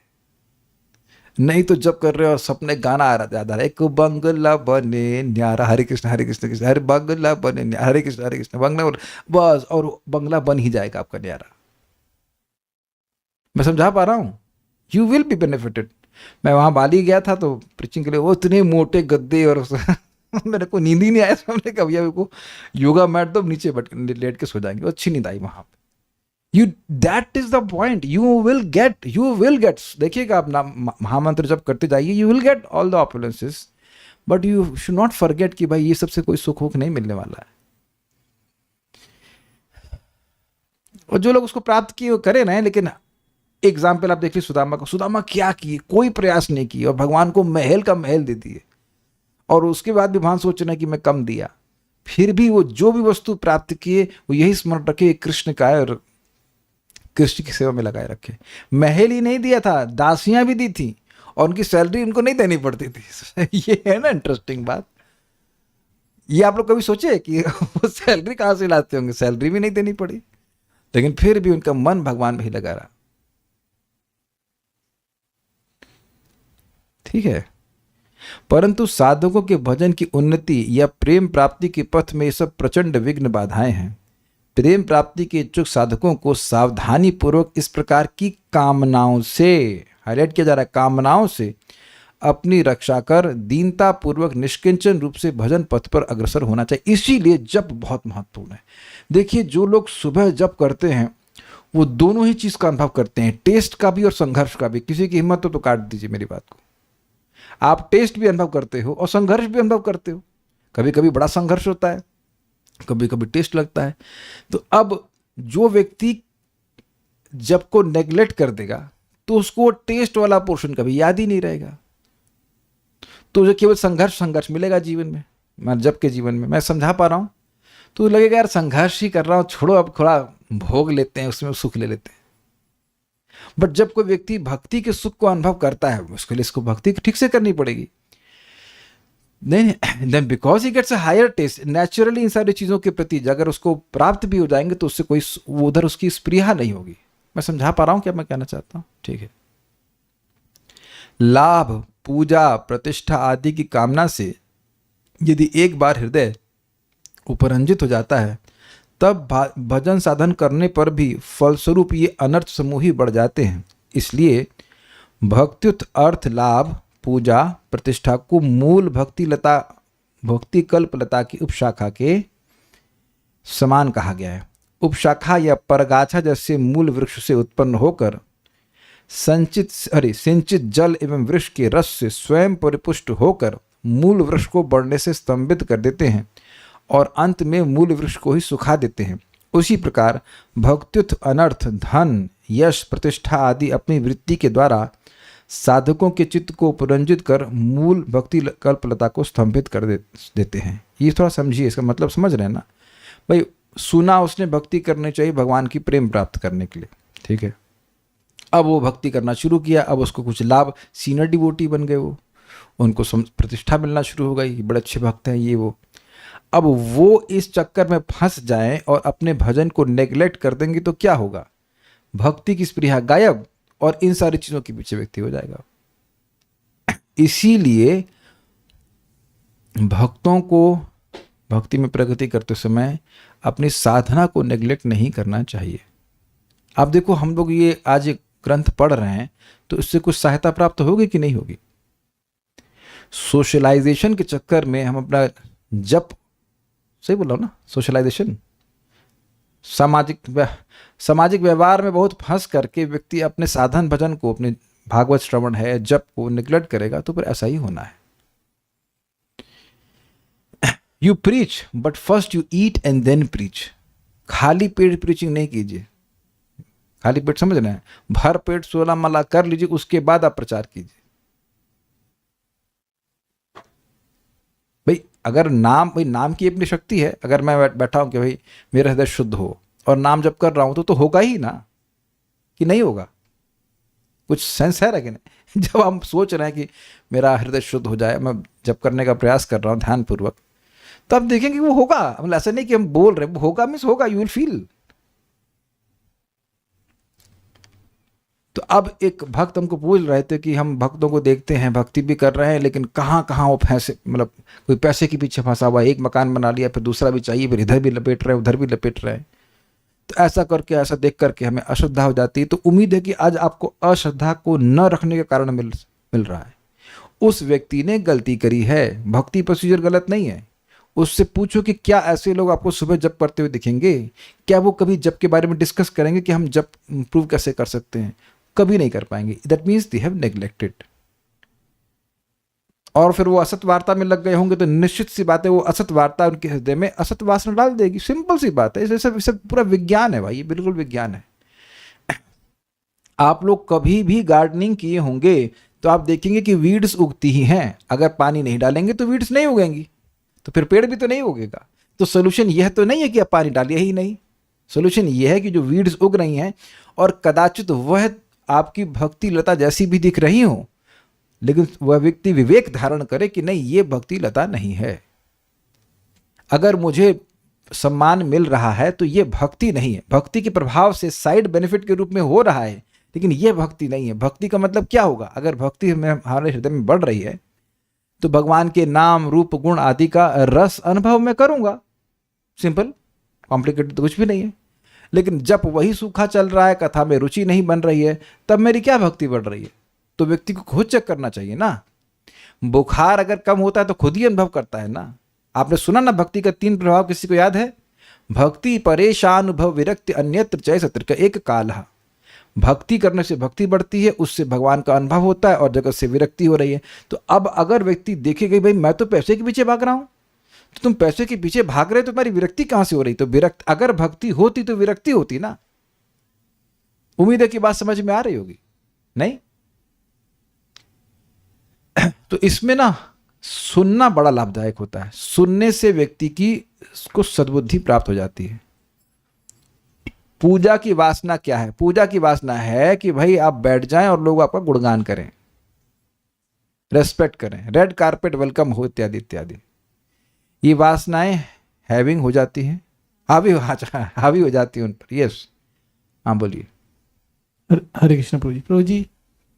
नहीं तो जब कर रहे हो सपने गाना आ रहा था, एक बंगला बने न्यारा, हरे कृष्ण कृष्ण, हरे बंगला बने न्यारा, हरे कृष्ण बंगला, बस, और बंगला बन ही जाएगा आपका न्यारा। मैं समझा पा रहा हूँ? You will be benefited. मैं वहाँ बाली गया था तो प्रीचिंग के लिए, वो इतने मोटे गद्दे और मेरे को नींद ही नहीं आया। हमने कहा भैया को योगा मैट दो, नीचे लेट के सो जाएंगे। अच्छी नींद आई वहाँ पे। That is the point, you will get. देखिएगा आप महामंत्र जब करते जाइए, you will get all the opulences, but you should not forget कि भाई ये सबसे कोई सुख वुख नहीं मिलने वाला है। और जो लोग उसको प्राप्त किए वो करे ना, लेकिन एग्जाम्पल आप देखिए सुदामा को। सुदामा क्या किए? कोई प्रयास नहीं किए और भगवान को महल का महल दे दिए, और उसके बाद भी भगवान सोच रहे हैं कि मैं कम दिया। फिर भी वो जो भी वस्तु प्राप्त किए वो यही स्मरण रखे कृष्ण का है और कृष्ण की सेवा में लगाए रखे। महल ही नहीं दिया था, दासियां भी दी थी, और उनकी सैलरी उनको नहीं देनी पड़ती थी। ये है ना इंटरेस्टिंग बात। ये आप लोग कभी सोचे कि वो सैलरी कहाँ से लाते होंगे? सैलरी भी नहीं देनी पड़ी, लेकिन फिर भी उनका मन भगवान में ही लगा रहा। ठीक है, परंतु साधकों के भजन की उन्नति या प्रेम प्राप्ति के पथ में ये सब प्रचंड विघ्न बाधाएं हैं। प्रेम प्राप्ति के इच्छुक साधकों को सावधानी पूर्वक इस प्रकार की कामनाओं से, हाईलाइट किया जा रहा है, कामनाओं से अपनी रक्षा कर दीनता पूर्वक निष्किंचन रूप से भजन पथ पर अग्रसर होना चाहिए। इसीलिए जप बहुत महत्वपूर्ण है। देखिए, जो लोग सुबह जप करते हैं वो दोनों ही चीज़ का अनुभव करते हैं, टेस्ट का भी और संघर्ष का भी। किसी की हिम्मत हो तो काट दीजिए मेरी बात को। आप टेस्ट भी अनुभव करते हो और संघर्ष भी अनुभव करते हो। कभी कभी बड़ा संघर्ष होता है, कभी कभी टेस्ट लगता है। तो अब जो व्यक्ति जब को नेग्लेक्ट कर देगा तो उसको टेस्ट वाला पोर्शन कभी याद ही नहीं रहेगा। तो उसे केवल संघर्ष संघर्ष मिलेगा जीवन में, मैं जब के जीवन में मैं समझा पा रहा हूँ तो लगेगा यार संघर्ष ही कर रहा हूँ, छोड़ो अब थोड़ा भोग लेते हैं, उसमें सुख ले लेते हैं। बट जब कोई व्यक्ति भक्ति के सुख को अनुभव करता है, उसके लिए इसको भक्ति ठीक से करनी पड़ेगी। नहीं, then because he gets a higher taste, naturally इन सारी चीज़ों के प्रति अगर उसको प्राप्त भी हो जाएंगे तो उससे कोई उधर उसकी स्पृहा नहीं होगी। मैं समझा पा रहा हूँ क्या मैं कहना चाहता हूँ? ठीक है। लाभ, पूजा, प्रतिष्ठा आदि की कामना से यदि एक बार हृदय उपरंजित हो जाता है तब भजन साधन करने पर भी फलस्वरूप ये अनर्थ समूह ही बढ़ जाते हैं। इसलिए भक्त्युत अर्थ, लाभ, पूजा, प्रतिष्ठा को मूल भक्ति कल्पलता की उपशाखा के समान कहा गया है। उपशाखा या परगाछा जैसे मूल वृक्ष से उत्पन्न होकर सिंचित जल एवं वृक्ष के रस से स्वयं परिपुष्ट होकर मूल वृक्ष को बढ़ने से स्तंभित कर देते हैं और अंत में मूल वृक्ष को ही सुखा देते हैं। उसी प्रकार भक्त्युत अनर्थ, धन, यश, प्रतिष्ठा आदि अपनी वृत्ति के द्वारा साधकों के चित्त को पुरंजित कर मूल भक्ति कल्पलता को स्तंभित कर देते हैं। ये थोड़ा समझिए, इसका मतलब समझ रहे हैं ना भाई। सुना उसने भक्ति करनी चाहिए भगवान की प्रेम प्राप्त करने के लिए, ठीक है। अब वो भक्ति करना शुरू किया, अब उसको कुछ लाभ, सीनियर डिवोटी बन गए, वो उनको प्रतिष्ठा मिलना शुरू हो गई, बड़े अच्छे भक्त हैं ये वो। अब वो इस चक्कर में फंस जाएं और अपने भजन को नेग्लेक्ट कर देंगे तो क्या होगा? भक्ति की स्पृहा गायब और इन सारी चीज़ों के पीछे व्यक्ति हो जाएगा। इसीलिए भक्तों को भक्ति में प्रगति करते समय अपनी साधना को नेग्लेक्ट नहीं करना चाहिए। आप देखो, हम लोग ये आज एक ग्रंथ पढ़ रहे हैं तो इससे कुछ सहायता प्राप्त होगी कि नहीं होगी? सोशलाइजेशन के चक्कर में हम अपना जप, सही बोला ना, सोशलाइजेशन, सामाजिक व्यवहार में बहुत फंस करके व्यक्ति अपने साधन भजन को, अपने भागवत श्रवण है, जप को निग्लेक्ट करेगा तो फिर ऐसा ही होना है। You preach but first you eat and then preach. खाली पेट प्रीचिंग नहीं कीजिए। खाली पेट समझ रहे हैं, भर पेट 16 माला कर लीजिए, उसके बाद आप प्रचार कीजिए। भाई अगर नाम की अपनी शक्ति है। अगर मैं बैठा हूं कि भाई मेरा हृदय शुद्ध हो और नाम जप कर रहा हूं तो होगा ही ना, कि नहीं होगा? कुछ सेंस है लेकिन जब हम सोच रहे हैं कि मेरा हृदय शुद्ध हो जाए, मैं जप करने का प्रयास कर रहा हूं ध्यानपूर्वक, तब देखेंगे वो होगा। मतलब ऐसा नहीं कि हम बोल रहे, वो होगा मीन्स होगा, यू विल फील। तो अब एक भक्त हमको पूछ रहे थे कि हम भक्तों को देखते हैं भक्ति भी कर रहे हैं लेकिन कहाँ कहाँ वो फंसे, मतलब कोई पैसे के पीछे फंसा हुआ, एक मकान बना लिया फिर दूसरा भी चाहिए, फिर इधर भी लपेट रहे हैं उधर भी लपेट रहे हैं। तो ऐसा करके, ऐसा देख करके हमें अश्रद्धा हो जाती है। तो उम्मीद है कि आज आपको अश्रद्धा को न रखने के कारण मिल रहा है। उस व्यक्ति ने गलती करी है, भक्ति प्रोसीजर गलत नहीं है। उससे पूछो कि क्या ऐसे लोग आपको सुबह जप करते हुए दिखेंगे? क्या वो कभी जप के बारे में डिस्कस करेंगे कि हम जप इम्प्रूव कैसे कर सकते हैं? कभी नहीं कर पाएंगे। That means they have neglected. और फिर वो असत वार्ता में लग गए होंगे तो निश्चित सी बात है वो असत वार्ता उनके हृदय में असत वासना डाल देगी। सिंपल सी बात है। इसे पूरा विज्ञान है भाई, ये बिल्कुल विज्ञान है। आप लोग कभी भी गार्डनिंग किए होंगे तो आप देखेंगे कि वीड्स उगती ही हैं। अगर पानी नहीं डालेंगे तो वीड्स नहीं उगेंगी, तो फिर पेड़ भी तो नहीं उगेगा। तो सोल्यूशन यह तो नहीं है कि आप पानी डालिए ही नहीं। सोल्यूशन यह है कि जो वीड्स उग रही हैं और कदाचित वह आपकी भक्ति लता जैसी भी दिख रही हो, लेकिन वह व्यक्ति विवेक धारण करे कि नहीं, ये भक्ति लता नहीं है। अगर मुझे सम्मान मिल रहा है तो ये भक्ति नहीं है, भक्ति के प्रभाव से साइड बेनिफिट के रूप में हो रहा है, लेकिन यह भक्ति नहीं है। भक्ति का मतलब क्या होगा? अगर भक्ति हमारे हृदय में बढ़ रही है तो भगवान के नाम, रूप, गुण आदि का रस अनुभव मैं करूंगा। सिंपल, कॉम्प्लिकेटेड तो कुछ भी नहीं है। लेकिन जब वही सूखा चल रहा है, कथा में रुचि नहीं बन रही है, तब मेरी क्या भक्ति बढ़ रही है? तो व्यक्ति को खुद चेक करना चाहिए ना। बुखार अगर कम होता है तो खुद ही अनुभव करता है ना। आपने सुना ना भक्ति का 3 प्रभाव, किसी को याद है? भक्ति परेशानुभव विरक्ति अन्यत्र चय सत्र का एक काल। भक्ति करने से भक्ति बढ़ती है, उससे भगवान का अनुभव होता है और जगत से विरक्ति हो रही है। तो अब अगर व्यक्ति देखेगा भाई मैं तो पैसे के पीछे भाग रहा हूं, तो तुम पैसे के पीछे भाग रहे हो तो तुम्हारी विरक्ति कहां से हो रही? तो विरक्त अगर भक्ति होती तो विरक्ति होती ना। उम्मीद है कि बात समझ में आ रही होगी, नहीं? तो इसमें ना सुनना बड़ा लाभदायक होता है। सुनने से व्यक्ति की को सद्बुद्धि प्राप्त हो जाती है। पूजा की वासना क्या है? पूजा की वासना है कि भाई आप बैठ जाएं और लोग आपका गुणगान करें, रेस्पेक्ट करें, रेड कारपेट वेलकम हो, इत्यादि इत्यादि। ये वासनाएं हैविंग हो जाती हैं, हावी हो जाती हैं उन पर। यस, हाँ बोलिए। हरे कृष्ण प्रभु जी। प्रभु जी,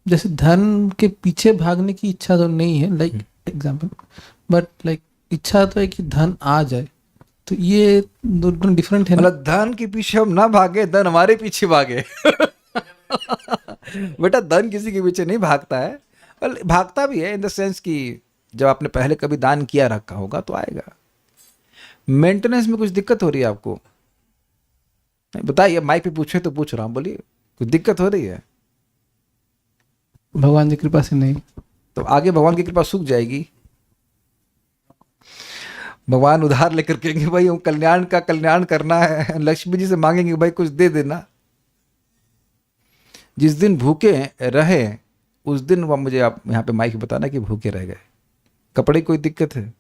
जैसे धन के पीछे भागने की इच्छा तो नहीं है, लाइक एग्जाम्पल, बट लाइक इच्छा तो है कि धन आ जाए, तो ये दोनों डिफरेंट है ना? मतलब धन के पीछे हम ना भागे, धन हमारे पीछे भागे। बेटा धन किसी के पीछे नहीं भागता है, भागता भी है इन द सेंस कि जब आपने पहले कभी दान किया रखा होगा तो आएगा। मेंटेनेंस में कुछ दिक्कत हो रही है आपको? बताइए, माइक पे पूछे तो पूछ रहा हूं, बोलिए कुछ दिक्कत हो रही है? भगवान की कृपा से नहीं। तो आगे भगवान की कृपा सूख जाएगी। भगवान उधार लेकर कहेंगे भाई हम कल्याण का कल्याण करना है, लक्ष्मी जी से मांगेंगे भाई कुछ दे देना। जिस दिन भूखे रहे उस दिन वह मुझे आप यहाँ पे माइक बताना कि भूखे रह गए। कपड़े की कोई दिक्कत है?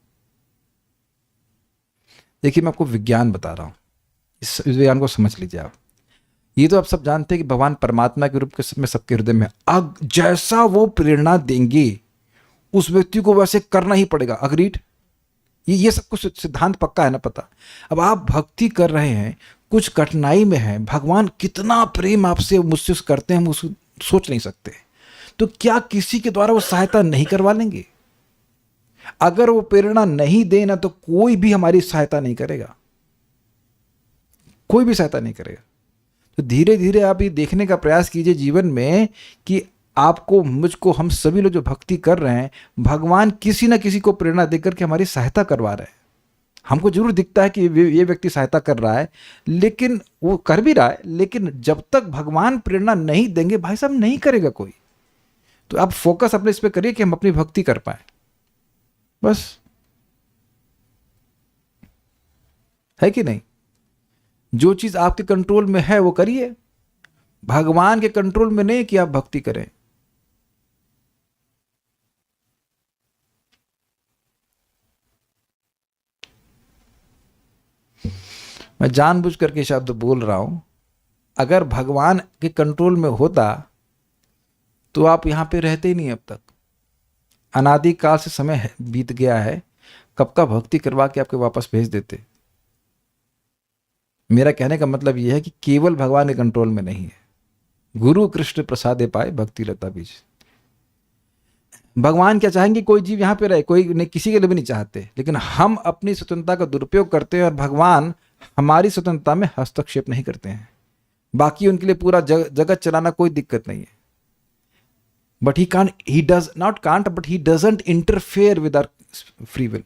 देखिए मैं आपको विज्ञान बता रहा हूँ, इस विज्ञान को समझ लीजिए आप। ये तो आप सब जानते हैं कि भगवान परमात्मा के रूप में सबके हृदय में, जैसा वो प्रेरणा देंगे उस व्यक्ति को वैसे करना ही पड़ेगा। अग्रीड? ये सब कुछ सिद्धांत पक्का है ना, पता? अब आप भक्ति कर रहे हैं, कुछ कठिनाई में है, भगवान कितना प्रेम आपसे मुझसे करते हैं हम उसको सोच नहीं सकते। तो क्या किसी के द्वारा वो सहायता नहीं करवा लेंगे? अगर वो प्रेरणा नहीं देना तो कोई भी हमारी सहायता नहीं करेगा, कोई भी सहायता नहीं करेगा। तो धीरे धीरे आप ये देखने का प्रयास कीजिए जीवन में कि आपको, मुझको, हम सभी लोग जो भक्ति कर रहे हैं, भगवान किसी ना किसी को प्रेरणा देकर के हमारी सहायता करवा रहे हैं। हमको जरूर दिखता है कि ये व्यक्ति सहायता कर रहा है, लेकिन वो कर भी रहा है, लेकिन जब तक भगवान प्रेरणा नहीं देंगे भाई साहब नहीं करेगा कोई। तो आप फोकस अपने इस पे करिए कि हम अपनी भक्ति कर पाए, बस। है कि नहीं? जो चीज आपके कंट्रोल में है वो करिए, भगवान के कंट्रोल में नहीं कि आप भक्ति करें। मैं जानबूझ करके शब्द बोल रहा हूं, अगर भगवान के कंट्रोल में होता तो आप यहां पे रहते ही नहीं। अब तक अनादिकाल से समय बीत गया है, कब का भक्ति करवा के आपके वापस भेज देते। मेरा कहने का मतलब यह है कि केवल भगवान के कंट्रोल में नहीं है। गुरु कृष्ण प्रसादे पाए भक्ति लता बीज। भगवान क्या चाहेंगे? कोई जीव यहां पे रहे, कोई नहीं, किसी के लिए भी नहीं चाहते, लेकिन हम अपनी स्वतंत्रता का दुरुपयोग करते हैं और भगवान हमारी स्वतंत्रता में हस्तक्षेप नहीं करते हैं। बाकी उनके लिए पूरा जगत चलाना कोई दिक्कत नहीं है, but he does not can't but he doesn't interfere with our free will।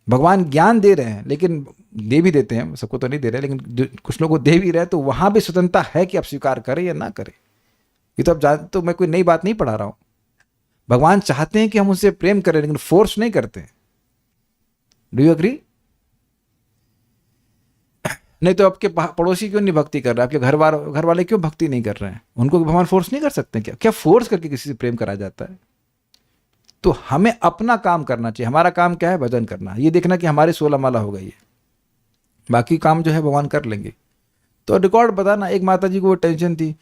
भगवान ज्ञान दे रहे हैं, लेकिन दे भी देते हैं, सबको तो नहीं दे रहे, लेकिन कुछ लोगों को दे भी रहे, तो वहां भी स्वतंत्रता है कि आप स्वीकार करें या ना करें। ये तो आप जानते, तो मैं कोई नई बात नहीं पढ़ा रहा हूं। भगवान चाहते हैं कि हम उनसे प्रेम करें, लेकिन फोर्स नहीं करते। Do you agree? नहीं तो आपके पड़ोसी क्यों नहीं भक्ति कर रहे? आपके घर वाले क्यों भक्ति नहीं कर रहे हैं? उनको भगवान फोर्स नहीं कर सकते क्या? क्या फोर्स करके किसी से प्रेम करा जाता है? तो हमें अपना काम करना चाहिए। हमारा काम क्या है? भजन करना। ये देखना कि हमारी 16 माला हो गई है, बाकी काम जो है भगवान कर लेंगे। तो रिकॉर्ड बताना, एक माता जी को वो टेंशन थी,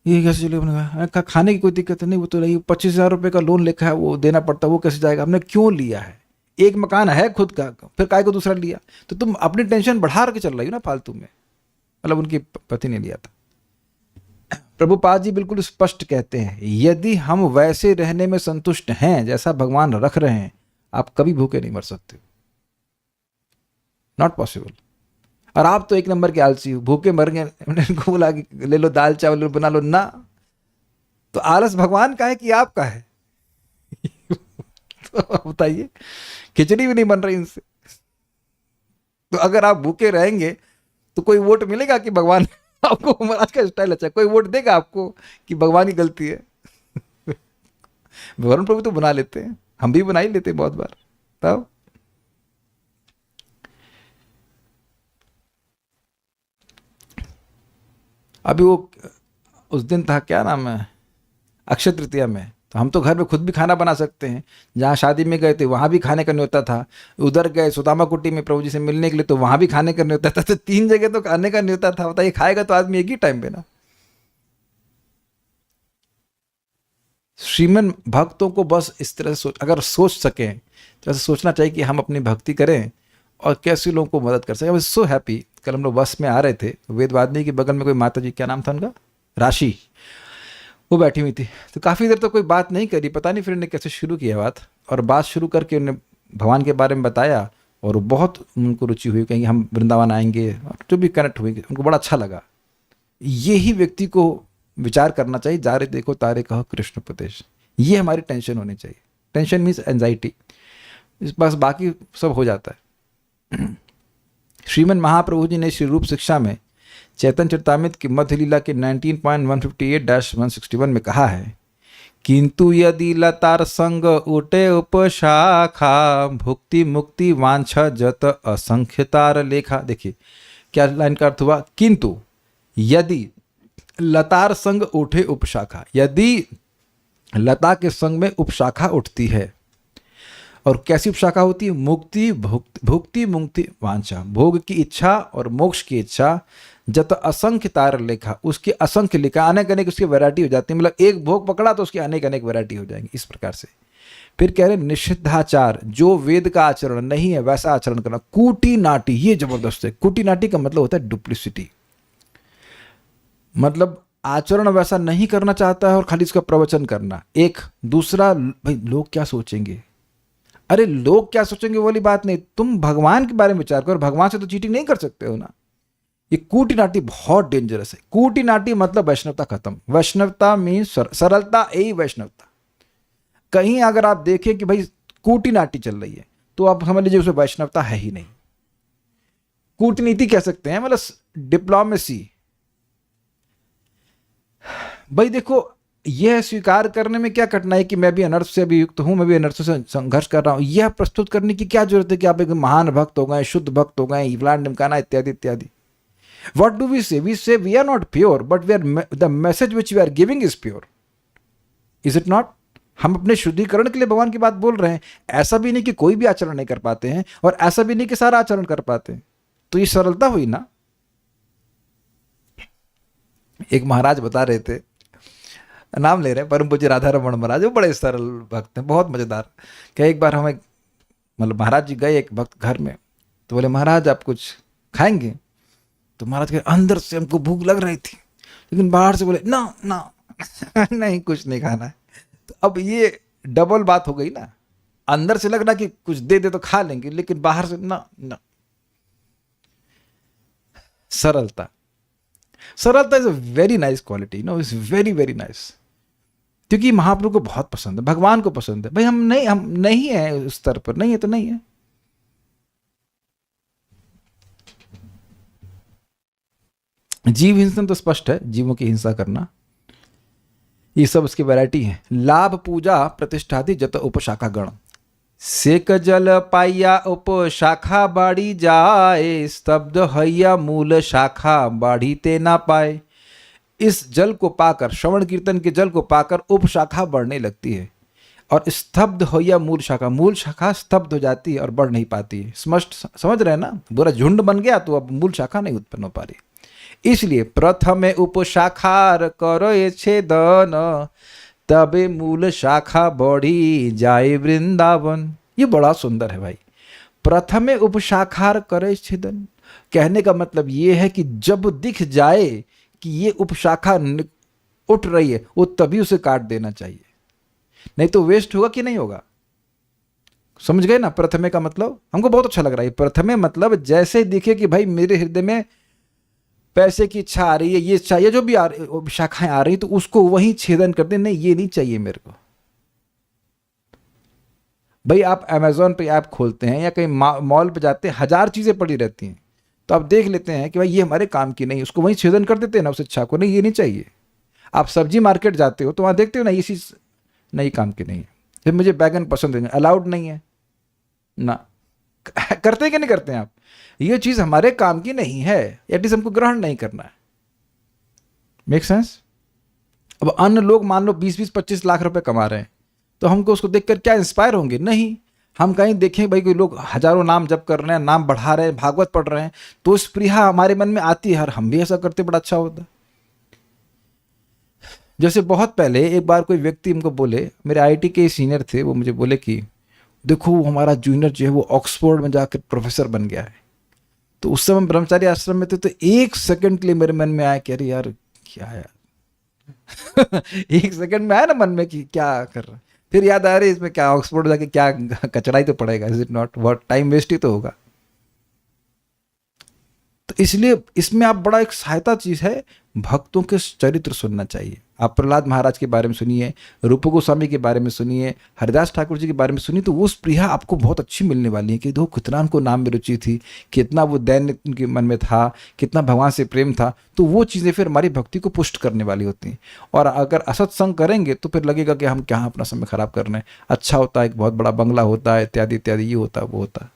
ये कैसे चलेगा, खाने की कोई दिक्कत नहीं, वो तो नहीं, 25,000 रुपये का लोन लिखा है वो देना पड़ता, वो कैसे जाएगा? हमने क्यों लिया है? एक मकान है खुद का, फिर काय को दूसरा लिया? तो तुम अपनी टेंशन बढ़ा के चल रही हो ना फालतू में। मतलब उनकी पति ने लिया था। प्रभुपाद जी बिल्कुल स्पष्ट कहते हैं, यदि हम वैसे रहने में संतुष्ट हैं जैसा भगवान रख रहे हैं, आप कभी भूखे नहीं मर सकते। Not possible. और आप तो एक नंबर के आलसी हो, भूखे मर गए, उनको बोला कि ले लो दाल चावल बना लो ना। तो आलस भगवान का है कि आपका है? तो बताइए, खिचड़ी भी नहीं बन रही इनसे, तो अगर आप भूखे रहेंगे तो कोई वोट मिलेगा कि भगवान आपको, महाराज का स्टाइल अच्छा है, कोई वोट देगा आपको कि भगवान की गलती है? वरुण प्रभु तो बना लेते हैं, हम भी बना ही लेते हैं बहुत बार। तब अभी वो उस दिन था, क्या नाम है, अक्षय तृतीया में, तो हम तो घर में खुद भी खाना बना सकते हैं। जहाँ शादी में गए थे वहाँ भी खाने का न्योता था, उधर गए सुदामा कुटी में प्रभु जी से मिलने के लिए तो वहाँ भी खाने का न्योता था। तो 3 जगह तो खाने का न्योता था। बताइए, खाएगा तो आदमी एक ही टाइम पे ना। श्रीमन भक्तों को बस इस तरह से अगर सोच सकें तो ऐसा सोचना चाहिए कि हम अपनी भक्ति करें और कैसे लोगों को मदद कर सकें। आई वाज सो हैप्पी, कल हम लोग बस में आ रहे थे, वेदवादिनी के बगल में कोई माता जी, क्या नाम था उनका, राशि, वो बैठी हुई थी। तो काफ़ी देर तो कोई बात नहीं करी, पता नहीं फिर उन्हें कैसे शुरू किया बात, और बात शुरू करके उन्हें भगवान के बारे में बताया और बहुत उनको रुचि हुई, कहीं हम वृंदावन आएंगे, और जो भी कनेक्ट हुई उनको बड़ा अच्छा लगा। यही व्यक्ति को विचार करना चाहिए, जा रहे देखो तारे कहो कृष्ण उपदेश, ये हमारी टेंशन होनी चाहिए। टेंशन मीन्स एंजाइटी, इस बस बाकी सब हो जाता है। श्रीमन महाप्रभु जी ने श्री रूप शिक्षा में चैतन्य चरितामृत की मध्य लीला के 19.158-161 में कहा है, किंतु यदि लतार संग उठे उपशाखा भुक्ति मुक्ति वांछा जत असंख्यतार लेखा। देखिए क्या लाइन का अर्थ हुआ, किंतु यदि लतार संग उठे उपशाखा, यदि लता के संग में उपशाखा उठती है, और कैसी उपशाखा होती है, मुक्ति भुक्ति मुक्ति वांछा, भोग की इच्छा और मोक्ष की इच्छा, जत असंख्य तार लेखा, उसकी असंख्य लेखा, अनेक अनेक उसकी वैरायटी हो जाती है। मतलब एक भोग पकड़ा तो उसकी अनेक अनेक वैरायटी हो जाएंगी, इस प्रकार से। फिर कह रहे निषिद्धाचार, जो वेद का आचरण नहीं है वैसा आचरण करना। कूटी नाटी, ये जबरदस्त है। कूटी नाटी का मतलब होता है डुप्लिसिटी, मतलब आचरण वैसा नहीं करना चाहता है और खाली इसका प्रवचन करना। एक दूसरा, भाई लोग क्या सोचेंगे, अरे लोग क्या सोचेंगे वाली बात नहीं, तुम भगवान के बारे में विचार करो, भगवान से तो चीटिंग नहीं कर सकते हो ना। ये कूटी नाटी बहुत डेंजरस है। कूटी नाटी मतलब वैष्णवता खत्म। वैष्णवता मीन्स सरलता, यही वैष्णवता। कहीं अगर आप देखें कि भाई कूटी नाटी चल रही है तो आप समझ लीजिए उसमें वैष्णवता है ही नहीं। कूटनीति कह सकते हैं, मतलब डिप्लोमेसी। भाई देखो, यह स्वीकार करने में क्या कठिनाई कि मैं भी अनर्थ से अभी युक्त हूं, मैं भी अनर्थ से संघर्ष कर रहा हूं। यह प्रस्तुत करने की क्या जरूरत है कि आप एक महान भक्त हो गए, शुद्ध भक्त हो गए, इवलान निमकाना इत्यादि इत्यादि। What do we say? We say we are not pure, but the message which we are giving is pure. Is it not? हम अपने शुद्धिकरण के लिए भगवान की बात बोल रहे हैं। ऐसा भी नहीं कि कोई भी आचरण नहीं कर पाते हैं, और ऐसा भी नहीं कि सारा आचरण कर पाते हैं। तो ये सरलता हुई ना। एक महाराज बता रहे थे, नाम ले रहे हैं, परम पूज्य राधा रमन महाराज, वो बड़े सरल भक्त हैं, बहुत मजेदार। क्या एक बार हमें, मतलब महाराज जी गए एक भक्त घर में, तो बोले महाराज आप कुछ खाएंगे? तो महाराज के अंदर से हमको भूख लग रही थी, लेकिन बाहर से बोले ना ना नहीं कुछ नहीं खाना है। तो अब ये डबल बात हो गई ना, अंदर से लग रहा कि कुछ दे दे तो खा लेंगे, लेकिन बाहर से ना ना। सरलता, सरलता is a very nice quality, no, is very very nice. क्योंकि महाप्रभु को बहुत पसंद है, भगवान को पसंद है। भाई हम नहीं है उस स्तर पर, नहीं है तो नहीं है। जीव हिंसन तो स्पष्ट है, जीवों की हिंसा करना, ये सब उसकी वैरायटी है। लाभ पूजा प्रतिष्ठादि जत उपशाखा गण, सेक जल पाइया उपशाखा बाड़ी जाए, स्तब्ध हैया मूल शाखा बाढ़ी ते ना पाए। इस जल को पाकर, श्रवण कीर्तन के जल को पाकर उपशाखा बढ़ने लगती है, और स्तब्ध हैया मूल शाखा स्तब्ध हो जाती है और बढ़ नहीं पाती है। समझ रहे हैं ना, पूरा झुंड बन गया तो अब मूल शाखा नहीं उत्पन्न हो पा रही। इसलिए प्रथमे उपशाखार करो छेदन, तबे मूल शाखा बढ़ी जाए वृंदावन। ये बड़ा सुंदर है भाई। प्रथमे उपशाखार करे छेदन, कहने का मतलब ये है कि जब दिख जाए कि ये उपशाखा उठ रही है, वो तभी उसे काट देना चाहिए, नहीं तो वेस्ट होगा कि नहीं होगा। समझ गए ना? प्रथमे का मतलब हमको बहुत अच्छा लग रहा है। प्रथमे मतलब जैसे दिखे कि भाई मेरे हृदय में पैसे की इच्छा आ रही है, ये चाहिए, जो भी शाखाएं आ रही, तो उसको वहीं छेदन कर दे। नहीं, ये नहीं चाहिए मेरे को। भाई आप अमेज़ॉन पे ऐप खोलते हैं या कहीं मॉल पे जाते हैं, 1000 चीज़ें पड़ी रहती हैं, तो आप देख लेते हैं कि भाई ये हमारे काम की नहीं, उसको वहीं छेदन कर देते हैं ना उस इच्छा को, नहीं ये नहीं चाहिए। आप सब्जी मार्केट जाते हो तो वहाँ देखते हो ना ये चीज़ नहीं काम की नहीं है, फिर मुझे बैगन पसंद है, अलाउड नहीं है ना। करते हैं कि नहीं करते हैं आप? ये चीज़ हमारे काम की नहीं है, एटलीस्ट हमको ग्रहण नहीं करना है। Make sense? अब अन्य लोग मान लो 20-25 लाख रुपए कमा रहे हैं, तो हमको उसको देखकर क्या इंस्पायर होंगे? नहीं। हम कहीं देखें भाई कोई लोग हजारों नाम जप कर रहे हैं, नाम बढ़ा रहे हैं, भागवत पढ़ रहे हैं, तो स्पृहा हमारे मन में आती है, हम भी ऐसा करते बड़ा अच्छा होता। जैसे बहुत पहले एक बार कोई व्यक्ति हमको बोले, मेरे आईटी के सीनियर थे, वो मुझे बोले कि देखो हमारा जूनियर जो है वो ऑक्सफोर्ड में जाकर प्रोफेसर बन गया है। तो उस समय ब्रह्मचारी आश्रम में थे, तो एक सेकंड के लिए मेरे मन में आया कि अरे यार क्या है एक सेकंड में आया ना मन में कि क्या कर रहा है, फिर याद आ रही इसमें क्या ऑक्सफोर्ड जाके क्या कचरा ही तो पड़ेगा, इज इट नॉट, बहुत टाइम वेस्ट ही तो होगा। तो इसलिए इसमें आप बड़ा एक सहायता चीज है, भक्तों के चरित्र सुनना चाहिए। आप प्रहलाद महाराज के बारे में सुनिए, रूप गोस्वामी के बारे में सुनिए, हरिदास ठाकुर जी के बारे में सुनिए, तो वो स्पृहा आपको बहुत अच्छी मिलने वाली है कि दो कितना उनको नाम में रुचि थी, कितना वो दैन्य उनके मन में था, कितना भगवान से प्रेम था। तो वो चीज़ें फिर हमारी भक्ति को पुष्ट करने वाली होती हैं। और अगर असत्संग करेंगे तो फिर लगेगा कि हम क्या अपना समय खराब कर रहे हैं। अच्छा होता है, एक बहुत बड़ा बंगला होता है, इत्यादि इत्यादि, ये होता है वो होता है।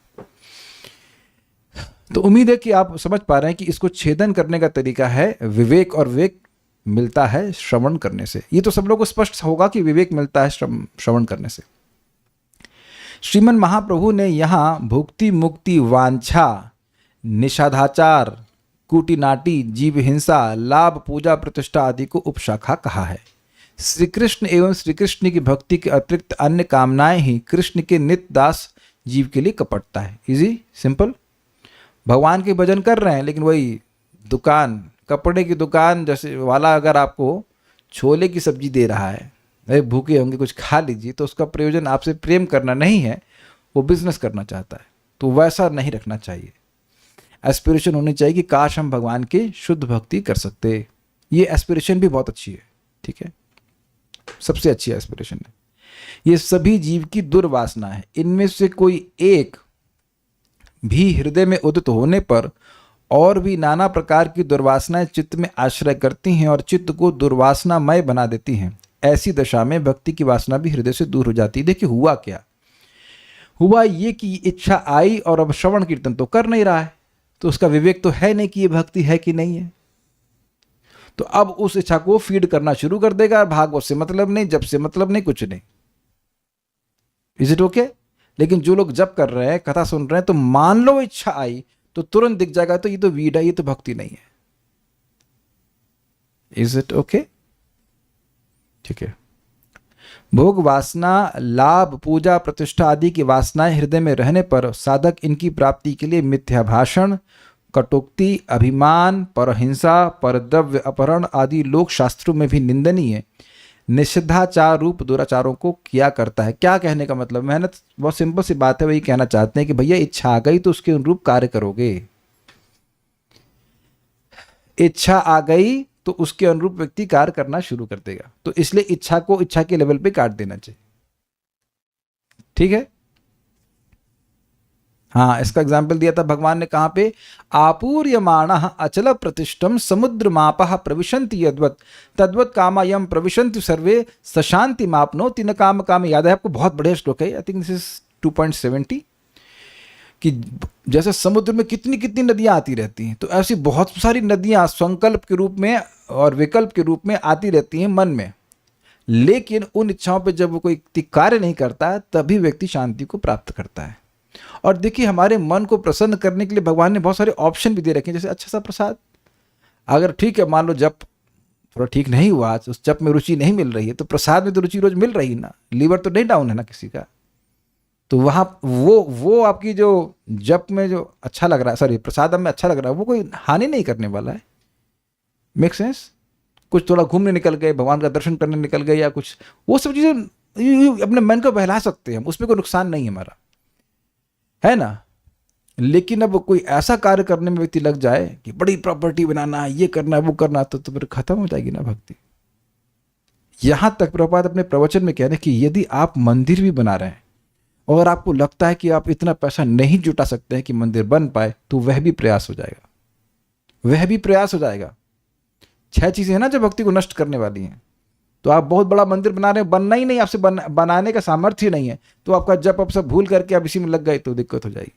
तो उम्मीद है कि आप समझ पा रहे हैं कि इसको छेदन करने का तरीका है विवेक, और विवेक मिलता है श्रवण करने से। ये तो सब लोगों को स्पष्ट होगा कि विवेक मिलता है श्रवण करने से। श्रीमन महाप्रभु ने यहाँ भुक्ति मुक्ति वांछा निषादाचार कूटिनाटी जीव हिंसा लाभ पूजा प्रतिष्ठा आदि को उपशाखा कहा है। श्री कृष्ण एवं श्री कृष्ण की भक्ति के अतिरिक्त अन्य कामनाएं ही कृष्ण के नित्य दास जीव के लिए कपटता है। Easy simple. भगवान के भजन कर रहे हैं, लेकिन वही दुकान, कपड़े की दुकान जैसे वाला अगर आपको छोले की सब्जी दे रहा है, अरे भूखे होंगे कुछ खा लीजिए, तो उसका प्रयोजन आपसे प्रेम करना नहीं है, वो बिजनेस करना चाहता है। तो वैसा नहीं रखना चाहिए। एस्पिरेशन होनी चाहिए कि काश हम भगवान की शुद्ध भक्ति कर सकते। ये एस्पिरेशन भी बहुत अच्छी है, ठीक है, सबसे अच्छी एस्पिरेशन है। ये सभी जीव की दुर्वासना है। इनमें से कोई एक भी हृदय में उदित होने पर और भी नाना प्रकार की दुर्वासनाएं चित्त में आश्रय करती हैं और चित्त को दुर्वासनामय बना देती हैं। ऐसी दशा में भक्ति की वासना भी हृदय से दूर हो जाती है। देखिए हुआ क्या, हुआ ये कि इच्छा आई और अब श्रवण कीर्तन तो कर नहीं रहा है, तो उसका विवेक तो है नहीं कि ये भक्ति है कि नहीं है। तो अब उस इच्छा को फीड करना शुरू कर देगा। भागवत से मतलब नहीं, जब से मतलब नहीं, कुछ नहीं। Is it okay? लेकिन जो लोग जप कर रहे हैं, कथा सुन रहे हैं, तो मान लो इच्छा आई तो तुरंत दिख जाएगा तो ये तो वीड है, ये तो भक्ति नहीं है। Is it okay? ठीक है। भोग वासना, लाभ पूजा प्रतिष्ठा आदि की वासनाएं हृदय में रहने पर साधक इनकी प्राप्ति के लिए मिथ्या भाषण, कटुक्ति, अभिमान, परहिंसा, परद्रव्य अपहरण आदि लोक शास्त्रों में भी निंदनीय निषिद्धाचार रूप दुराचारों को किया करता है। क्या कहने का मतलब, मेहनत बहुत सिंपल सी बात है, वही कहना चाहते हैं कि भैया इच्छा आ गई तो उसके अनुरूप कार्य करोगे। इच्छा आ गई तो उसके अनुरूप व्यक्ति कार्य करना शुरू कर देगा। तो इसलिए इच्छा को इच्छा के लेवल पे काट देना चाहिए। ठीक है। हाँ, इसका एग्जाम्पल दिया था भगवान ने कहाँ पे, आपूर्यमाणः अचल प्रतिष्ठम समुद्र मापः प्रविशन्ति यद्वत् तद्वत् कामायम प्रविशन्ति सर्वे सशांति मापनोति न काम काम। याद है आपको? बहुत बढ़िया श्लोक है, आई थिंक दिस इज 2.70, कि जैसे समुद्र में कितनी कितनी नदियां आती रहती हैं, तो ऐसी बहुत सारी नदियां संकल्प के रूप में और विकल्प के रूप में आती रहती हैं मन में। लेकिन उन इच्छाओं पर जब वो कोई कार्य नहीं करता है, तभी व्यक्ति शांति को प्राप्त करता है। और देखिए, हमारे मन को प्रसन्न करने के लिए भगवान ने बहुत सारे ऑप्शन भी दे रखे हैं। जैसे अच्छा सा प्रसाद, अगर ठीक है मान लो जब थोड़ा ठीक नहीं हुआ, उस जप में रुचि नहीं मिल रही है, तो प्रसाद में तो रुचि रोज मिल रही ना, लीवर तो नहीं डाउन है ना किसी का। तो वहाँ वो आपकी जो जप में जो अच्छा लग रहा है, सॉरी प्रसाद में अच्छा लग रहा है, वो कोई हानि नहीं करने वाला है। Make sense? कुछ थोड़ा घूमने निकल गए, भगवान का दर्शन करने निकल गए या कुछ, वो सब चीज़ें अपने मन को बहला सकते हैं, उसमें कोई नुकसान नहीं है हमारा, है ना। लेकिन अब कोई ऐसा कार्य करने में व्यक्ति लग जाए कि बड़ी प्रॉपर्टी बनाना है, ये करना है, वो करना है, तो फिर खत्म हो जाएगी ना भक्ति। यहां तक प्रभुपाद अपने प्रवचन में कह रहे हैं कि यदि आप मंदिर भी बना रहे हैं और आपको लगता है कि आप इतना पैसा नहीं जुटा सकते हैं कि मंदिर बन पाए, तो वह भी प्रयास हो जाएगा, वह भी प्रयास हो जाएगा। 6 चीजें हैं ना जो भक्ति को नष्ट करने वाली हैं। तो आप बहुत बड़ा मंदिर बना रहे हैं, बनना ही नहीं, आपसे बनाने का सामर्थ्य नहीं है, तो आपका जप आप सब भूल करके आप इसी में लग गए तो दिक्कत हो जाएगी।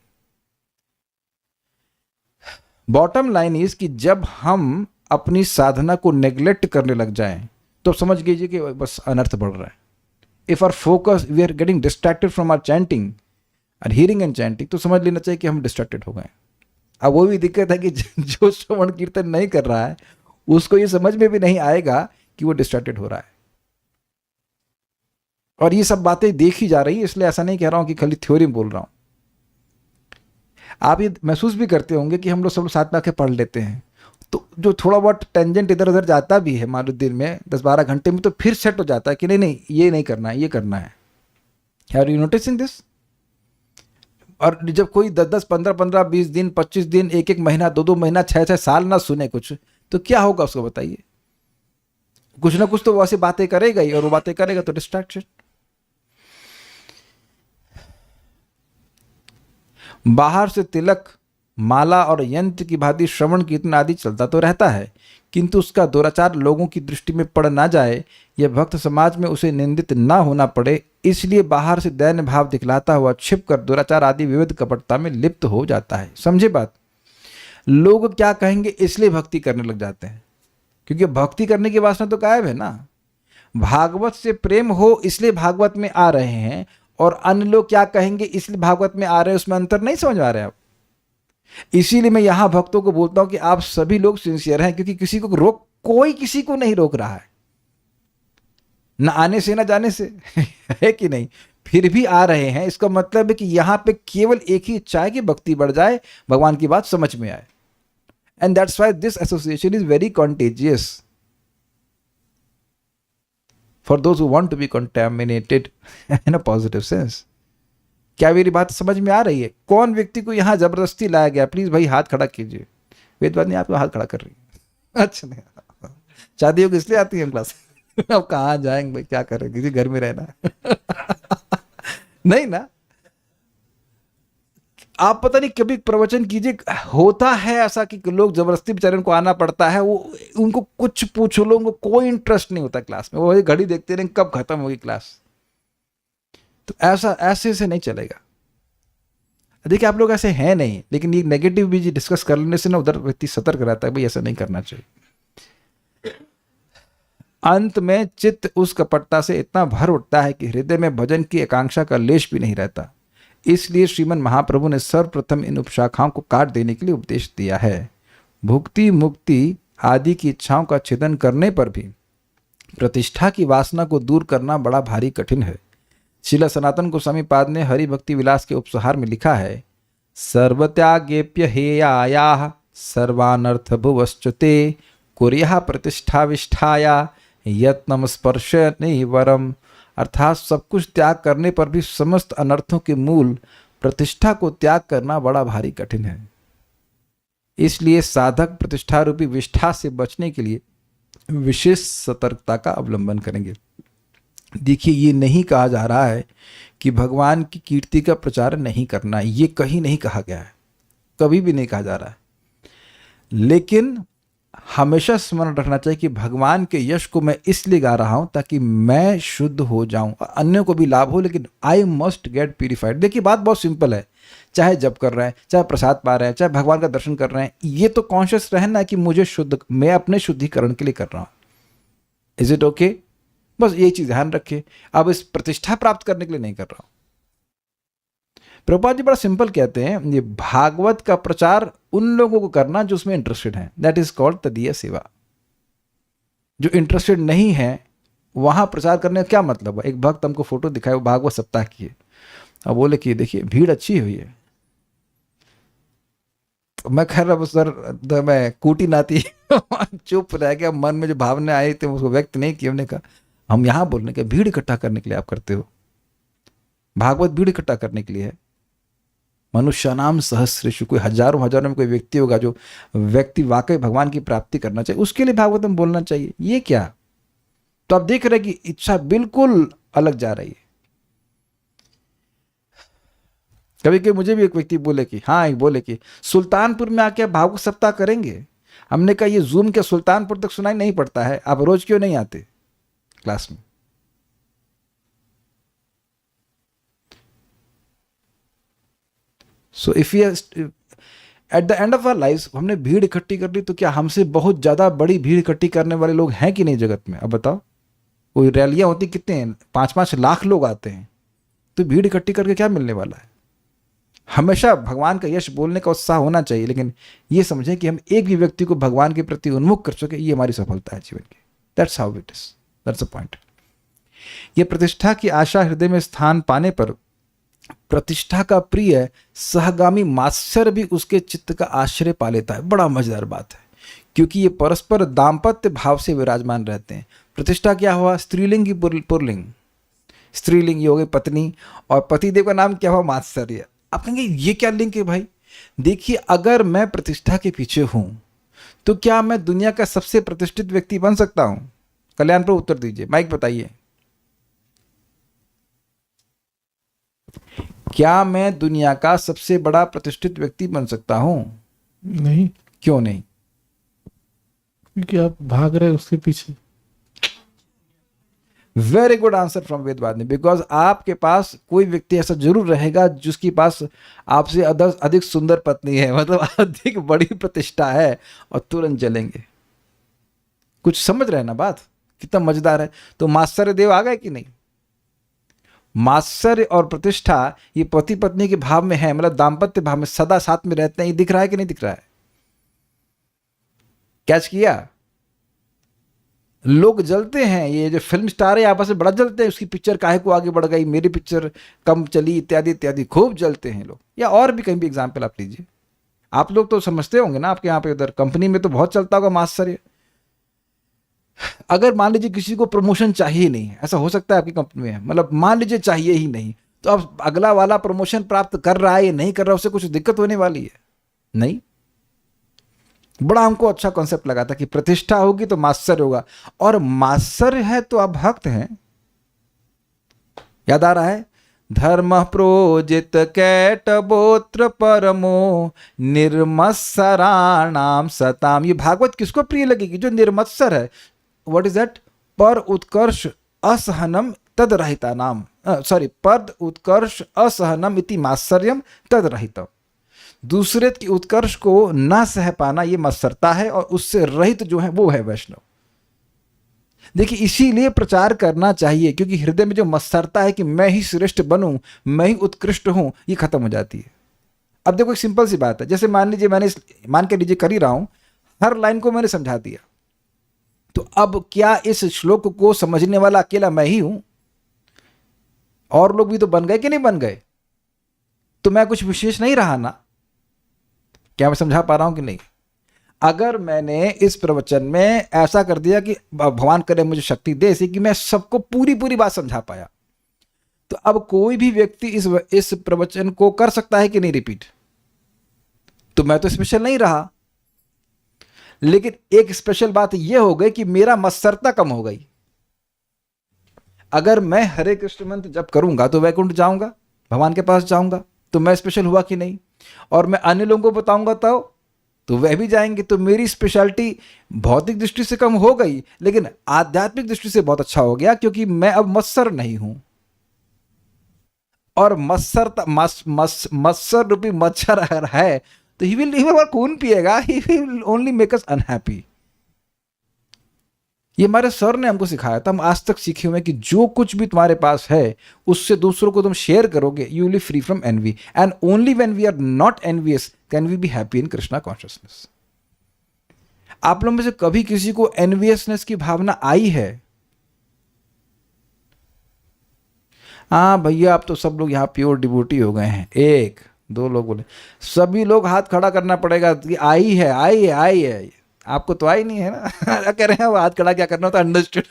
बॉटम लाइन इज कि जब हम अपनी साधना को नेग्लेक्ट करने लग जाएं तो समझ लीजिए कि बस अनर्थ बढ़ रहा है। If our focus, we are getting distracted from our chanting और हियरिंग एंड चैंटिंग, तो समझ लेना चाहिए कि हम डिस्ट्रैक्टेड हो गए। अब वो भी दिक्कत है कि जो श्रवण कीर्तन नहीं कर रहा है उसको ये समझ में भी नहीं आएगा कि वो डिस्ट्रैक्टेड हो रहा है। और ये सब बातें देखी जा रही है, इसलिए ऐसा नहीं कह रहा हूं कि खाली थ्योरी बोल रहा हूं। आप ये महसूस भी करते होंगे कि हम लोग सब लोग साथ में आके पढ़ लेते हैं, तो जो थोड़ा बहुत टेंजेंट इधर उधर जाता भी है मान लो दिन में 10-12 घंटे में, तो फिर सेट हो जाता है कि नहीं नहीं ये नहीं करना है, ये करना है। Are you noticing this? और जब कोई 10-10, 15-15, 20 दिन, 25 दिन, 1-1 महीना, 2-2 महीना, 6-6 साल ना सुने कुछ, तो क्या होगा उसको बताइए? कुछ ना कुछ तो वो ऐसी बातें करेगा ही, और वो बातें करेगा तो डिस्ट्रैक्शन। बाहर से तिलक, माला और यंत्र की भांति श्रवण कीर्तन आदि चलता तो रहता है, किंतु उसका दुराचार लोगों की दृष्टि में पड़ ना जाए, यह भक्त समाज में उसे निंदित ना होना पड़े, इसलिए बाहर से दैन्य भाव दिखलाता हुआ छिप कर दुराचार आदि विविध कपटता में लिप्त हो जाता है। समझे बात? लोग क्या कहेंगे इसलिए भक्ति करने लग जाते हैं, क्योंकि भक्ति करने की वासना तो गायब है ना। भागवत से प्रेम हो इसलिए भागवत में आ रहे हैं, और अन्य लोग क्या कहेंगे इसलिए भागवत में आ रहे हैं, उसमें अंतर नहीं समझ आ रहे आप। इसीलिए मैं यहां भक्तों को बोलता हूं कि आप सभी लोग सिंसियर हैं, क्योंकि किसी को कोई किसी को नहीं रोक रहा है, ना आने से ना जाने से है कि नहीं, फिर भी आ रहे हैं। इसका मतलब है कि यहां पे केवल एक ही इच्छा है कि भक्ति बढ़ जाए, भगवान की बात समझ में आए। And that's why this association is very contagious for those who want to be contaminated in a positive sense। क्या मेरी बात समझ में आ रही है? कौन व्यक्ति को यहां जबरदस्ती लाया गया? प्लीज भाई हाथ खड़ा कीजिए। वेदवाद नहीं आपको हाथ खड़ा कर रही है। अच्छा नहीं, शादियों की इसलिए आती है क्लास। अब कहाँ जाएंगे भाई, क्या करें, किसी घर में रहना है। नहीं ना, आप पता नहीं कभी प्रवचन कीजिए, होता है ऐसा कि लोग जबरदस्ती बेचारे उनको आना पड़ता है, वो उनको कुछ पूछ लो, उनको कोई इंटरेस्ट नहीं होता क्लास में, वो घड़ी देखते रहें कब खत्म होगी क्लास। तो ऐसे से नहीं चलेगा। देखिए आप लोग ऐसे हैं नहीं, लेकिन ये नेगेटिव भी डिस्कस कर लेने से ना उधर व्यक्ति सतर्क रहता है, भाई ऐसा नहीं करना चाहिए। अंत में चित्त उस कपटता से इतना भर उठता है कि हृदय में भजन की आकांक्षा का लेश भी नहीं रहता। इसलिए श्रीमन महाप्रभु ने सर्वप्रथम इन उपशाखाओं को काट देने के लिए उपदेश दिया है। भुक्ति मुक्ति आदि की इच्छाओं का छेदन करने पर भी प्रतिष्ठा की वासना को दूर करना बड़ा भारी कठिन है। श्रील सनातन गोस्वामी पाद ने हरि भक्ति विलास के उपसंहार में लिखा है, सर्वत्यागेप्य हेयायाः सर्वानर्थ भुवश्चते कुर्याः प्रतिष्ठा विष्ठाया यत्नम स्पर्श वरम। अर्थात सब कुछ त्याग करने पर भी समस्त अनर्थों के मूल प्रतिष्ठा को त्याग करना बड़ा भारी कठिन है। इसलिए साधक प्रतिष्ठा रूपी विष्ठा से बचने के लिए विशेष सतर्कता का अवलंबन करेंगे। देखिए, ये नहीं कहा जा रहा है कि भगवान की कीर्ति का प्रचार नहीं करना, ये कहीं नहीं कहा गया है, कभी भी नहीं कहा जा रहा है। लेकिन हमेशा स्मरण रखना चाहिए कि भगवान के यश को मैं इसलिए गा रहा हूं ताकि मैं शुद्ध हो जाऊं और अन्यों को भी लाभ हो, लेकिन आई मस्ट गेट प्यूरिफाइड। देखिए बात बहुत सिंपल है, चाहे जप कर रहे हैं, चाहे प्रसाद पा रहे हैं, चाहे भगवान का दर्शन कर रहे हैं, ये तो कॉन्शियस रहना कि मुझे शुद्ध, मैं अपने शुद्धिकरण के लिए कर रहा हूं। Is it okay? बस ये चीज ध्यान रखिए। अब इस प्रतिष्ठा प्राप्त करने के लिए नहीं कर रहा हूं। प्रभुपाद जी बड़ा सिंपल कहते हैं, ये भागवत का प्रचार उन लोगों को करना जो उसमें इंटरेस्टेड हैं, दैट इज कॉल्ड तदीय सेवा। जो इंटरेस्टेड नहीं है वहां प्रचार करने का क्या मतलब है? एक भक्त हमको फोटो दिखाए, वो भागवत सप्ताह की है, अब बोले कि देखिए भीड़ अच्छी हुई है, तो मैं खैर अब सर मैं कूटी नाती चुप रह गया। मन में जो भावना आई थी उसको व्यक्त नहीं की। हमने कहा हम यहां बोलने के भीड़ इकट्ठा करने के लिए आप करते हो, भागवत भीड़ इकट्ठा करने के लिए है। मनुष्य नाम सहस्रेषु, कोई हजारों हजारों में कोई व्यक्ति होगा जो व्यक्ति वाकई भगवान की प्राप्ति करना चाहिए, उसके लिए भागवत में बोलना चाहिए। ये क्या? तो आप देख रहे हैं कि इच्छा बिल्कुल अलग जा रही है। कभी कभी मुझे भी एक व्यक्ति बोले कि हाँ, एक बोले कि सुल्तानपुर में आके आप भावुक सप्ताह करेंगे। हमने कहा ये जूम के सुल्तानपुर तक सुनाई नहीं पड़ता है, आप रोज क्यों नहीं आते क्लास में? So if you at the end of our life हमने भीड़ इकट्ठी कर ली, तो क्या हमसे बहुत ज्यादा बड़ी भीड़ इकट्ठी करने वाले लोग हैं कि नहीं जगत में? अब बताओ, कोई रैलियां होती कितने हैं, 5-5 लाख लोग आते हैं, तो भीड़ इकट्ठी करके क्या मिलने वाला है? हमेशा भगवान का यश बोलने का उत्साह होना चाहिए, लेकिन ये समझें कि हम एक भी व्यक्ति को भगवान के प्रति उन्मुख कर सके, ये हमारी सफलता है जीवन की। That's how it is, that's the point. ये प्रतिष्ठा की आशा हृदय में स्थान पाने पर प्रतिष्ठा का प्रिय सहगामी मात्सर्य भी उसके चित्त का आश्रय पा लेता है। बड़ा मजेदार बात है, क्योंकि ये परस्पर दाम्पत्य भाव से विराजमान रहते हैं। प्रतिष्ठा क्या हुआ? स्त्रीलिंग की पुल्लिंग, स्त्रीलिंग ये हो गई पत्नी, और पतिदेव का नाम क्या हुआ? मात्सर्य। आप कहेंगे ये क्या लिंक है भाई? देखिए, अगर मैं प्रतिष्ठा के पीछे हूं तो क्या मैं दुनिया का सबसे प्रतिष्ठित व्यक्ति बन सकता हूं? कल्याण पर उत्तर दीजिए, माइक बताइए। क्या मैं दुनिया का सबसे बड़ा प्रतिष्ठित व्यक्ति बन सकता हूं? नहीं। क्यों नहीं? क्योंकि आप भाग रहे हैं उसके पीछे। Very good answer from Vedavadini. Because आपके पास कोई व्यक्ति ऐसा जरूर रहेगा जिसके पास आपसे अधिक सुंदर पत्नी है, मतलब अधिक बड़ी प्रतिष्ठा है, और तुरंत जलेंगे। कुछ समझ रहे हैं ना बात? कितना मजेदार है। तो मात्सर्य देव आ गए कि नहीं? मात्सर्य और प्रतिष्ठा ये पति पत्नी के भाव में है, मतलब दाम्पत्य भाव में सदा साथ में रहते हैं। ये दिख रहा है कि नहीं दिख रहा है? कैच किया? लोग जलते हैं, ये जो फिल्म स्टार है आपस में बड़ा जलते हैं, उसकी पिक्चर काहे को आगे बढ़ गई, मेरी पिक्चर कम चली, इत्यादि इत्यादि, खूब जलते हैं लोग। या और भी कहीं भी एग्जाम्पल आप लीजिए। आप लोग तो समझते होंगे ना, आपके यहाँ पे उधर कंपनी में तो बहुत चलता होगा मात्सर्य। अगर मान लीजिए किसी को प्रमोशन चाहिए नहीं, ऐसा हो सकता है आपकी कंपनी में, मतलब मान लीजिए चाहिए ही नहीं, तो अब अगला वाला प्रमोशन प्राप्त कर रहा है या नहीं कर रहा है, उससे कुछ दिक्कत होने वाली है? नहीं। बड़ा हमको अच्छा कॉन्सेप्ट लगा था कि प्रतिष्ठा होगी तो मात्सर्य होगा, और मात्सर्य है तो आप भक्त हैं। याद आ रहा है? धर्म प्रोजित कैटबोत्र परमो निर्मत्सराणाम सताम। ये भागवत किसको प्रिय लगेगी? जो निर्मत्सर है। What is that? पर उत्कर्ष असहनम तद रहिता नाम, सॉरी, पद उत्कर्ष असहनम इति मात्सर्यम तद रहितम। दूसरे की उत्कर्ष को ना सह पाना ये मत्सरता है, और उससे रहित जो है वो है वैष्णव। देखिए, इसीलिए प्रचार करना चाहिए, क्योंकि हृदय में जो मत्सरता है कि मैं ही श्रेष्ठ बनूं, मैं ही उत्कृष्ट हूं, ये खत्म हो जाती है। अब देखो, एक सिंपल सी बात है, जैसे मान लीजिए मान के लीजिए कर ही रहा हूं, हर लाइन को मैंने समझा दिया, तो अब क्या इस श्लोक को समझने वाला अकेला मैं ही हूं? और लोग भी तो बन गए कि नहीं बन गए? तो मैं कुछ विशेष नहीं रहा ना? क्या मैं समझा पा रहा हूं कि नहीं? अगर मैंने इस प्रवचन में ऐसा कर दिया कि भगवान करे मुझे शक्ति दे ऐसी कि मैं सबको पूरी बात समझा पाया, तो अब कोई भी व्यक्ति इस प्रवचन को कर सकता है कि नहीं रिपीट? तो मैं तो स्पेशल नहीं रहा। लेकिन एक स्पेशल बात यह हो गई कि मेरा मत्सरता कम हो गई। अगर मैं हरे कृष्ण मंत्र जप करूंगा तो वैकुंठ जाऊंगा, भगवान के पास जाऊंगा, तो मैं स्पेशल हुआ कि नहीं? और मैं अन्य लोगों को बताऊंगा तो वह भी जाएंगे। तो मेरी स्पेशलिटी भौतिक दृष्टि से कम हो गई, लेकिन आध्यात्मिक दृष्टि से बहुत अच्छा हो गया, क्योंकि मैं अब मत्सर नहीं हूं। और मत्सर रूपी मच्छर अगर है तो ही विल खून पिएगा, he will only make us unhappy. ये हमारे सर ने हमको सिखाया था, हम आज तक सीखे हुए हैं कि जो कुछ भी तुम्हारे पास है उससे दूसरों को तुम शेयर करोगे, you will be free from envy, and only when we are not envious can we be happy in Krishna consciousness. आप लोगों में से कभी किसी को एनवियसनेस की भावना आई है? हाँ भैया, आप तो सब लोग यहाँ प्योर डिवोटी हो गए हैं। 1-2 लोग बोले, सभी लोग हाथ खड़ा करना पड़ेगा कि आई है। आपको तो आई नहीं है ना। कह रहे हैं वो हाथ खड़ा क्या करना होता, अंडरस्टूड।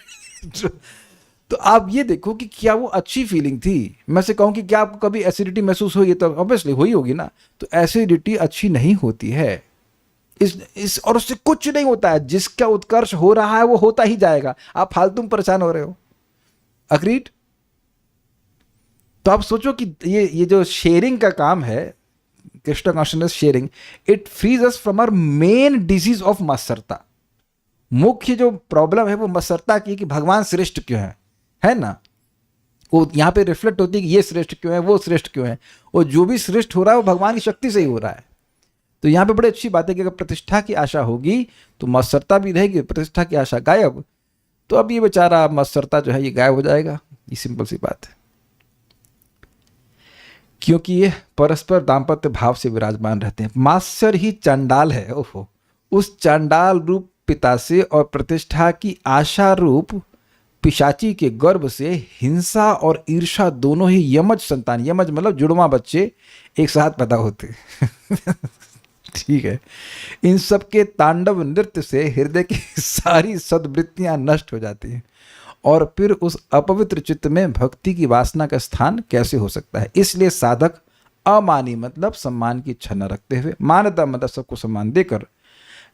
तो आप ये देखो कि क्या वो अच्छी फीलिंग थी। मैं से कहूं कि क्या आपको कभी एसिडिटी महसूस हुई? तो ऑब्वियसली हुई होगी ना। तो एसिडिटी अच्छी नहीं होती है, और उससे कुछ नहीं होता है। जिसका उत्कर्ष हो रहा है वो होता ही जाएगा, आप फालतू में परेशान हो रहे हो। अग्रीड? तो आप सोचो कि ये जो शेयरिंग का काम है, Krishna consciousness sharing, it frees us from our main disease of मत्सरता। मुख्य जो प्रॉब्लम है वो मत्सरता की, कि भगवान श्रेष्ठ क्यों है ना। वो यहाँ पे रिफ्लेक्ट होती है कि ये श्रेष्ठ क्यों है, वो श्रेष्ठ क्यों है, और जो भी श्रेष्ठ हो रहा है वो भगवान की शक्ति से ही हो रहा है। तो यहाँ पे बड़ी अच्छी बात है कि अगर प्रतिष्ठा की आशा होगी तो मत्सरता भी रहेगी, प्रतिष्ठा की आशा गायब, तो अब ये बेचारा मत्सरता जो है ये गायब हो जाएगा। ये सिंपल सी बात है, क्योंकि ये परस्पर दाम्पत्य भाव से विराजमान रहते हैं। मात्सर ही चांडाल है, ओहो, उस चांडाल रूप पिता से और प्रतिष्ठा की आशा रूप पिशाची के गर्भ से हिंसा और ईर्षा दोनों ही यमज संतान, यमज मतलब जुड़वा बच्चे एक साथ पैदा होते ठीक है। इन सब के तांडव नृत्य से हृदय की सारी सद्वृत्तियां नष्ट हो जाती हैं, और फिर उस अपवित्र चित्त में भक्ति की वासना का स्थान कैसे हो सकता है। इसलिए साधक अमानी मतलब सम्मान की इच्छा न रखते हुए, मानता मतलब सबको सम्मान देकर,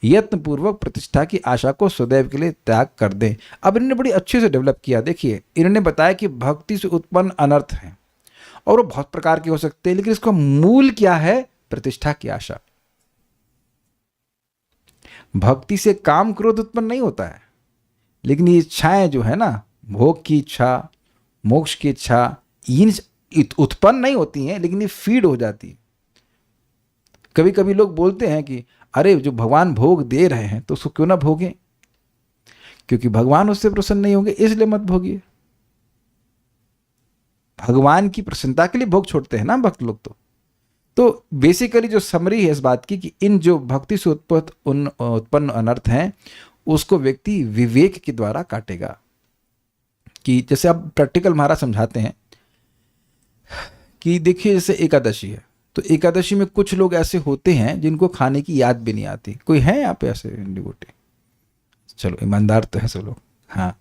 यत्नपूर्वक प्रतिष्ठा की आशा को सदैव के लिए त्याग कर दें। अब इन्होंने बड़ी अच्छे से डेवलप किया। देखिए, इन्होंने बताया कि भक्ति से उत्पन्न अनर्थ हैं और वो बहुत प्रकार के हो सकते हैं, लेकिन इसका मूल क्या है? प्रतिष्ठा की आशा। भक्ति से काम क्रोध उत्पन्न नहीं होता है, लेकिन ये इच्छाएं जो है ना, भोग की इच्छा, मोक्ष की इच्छा, इन उत्पन्न नहीं होती हैं, लेकिन ये फीड हो जाती है। कभी कभी लोग बोलते हैं कि अरे जो भगवान भोग दे रहे हैं तो उसको क्यों ना भोगें, क्योंकि भगवान उससे प्रसन्न नहीं होंगे, इसलिए मत भोगिए। भगवान की प्रसन्नता के लिए भोग छोड़ते हैं ना भक्त लोग। तो बेसिकली जो समरी है इस बात की कि इन जो भक्ति से उत्पन्न अनर्थ हैं उसको व्यक्ति विवेक के द्वारा काटेगा। कि जैसे आप प्रैक्टिकल महाराज समझाते हैं कि देखिए, जैसे एकादशी है, तो एकादशी में कुछ लोग ऐसे होते हैं जिनको खाने की याद भी नहीं आती। कोई है यहाँ पे ऐसे डिवोटी? चलो ईमानदार तो है सब लोग। हाँ,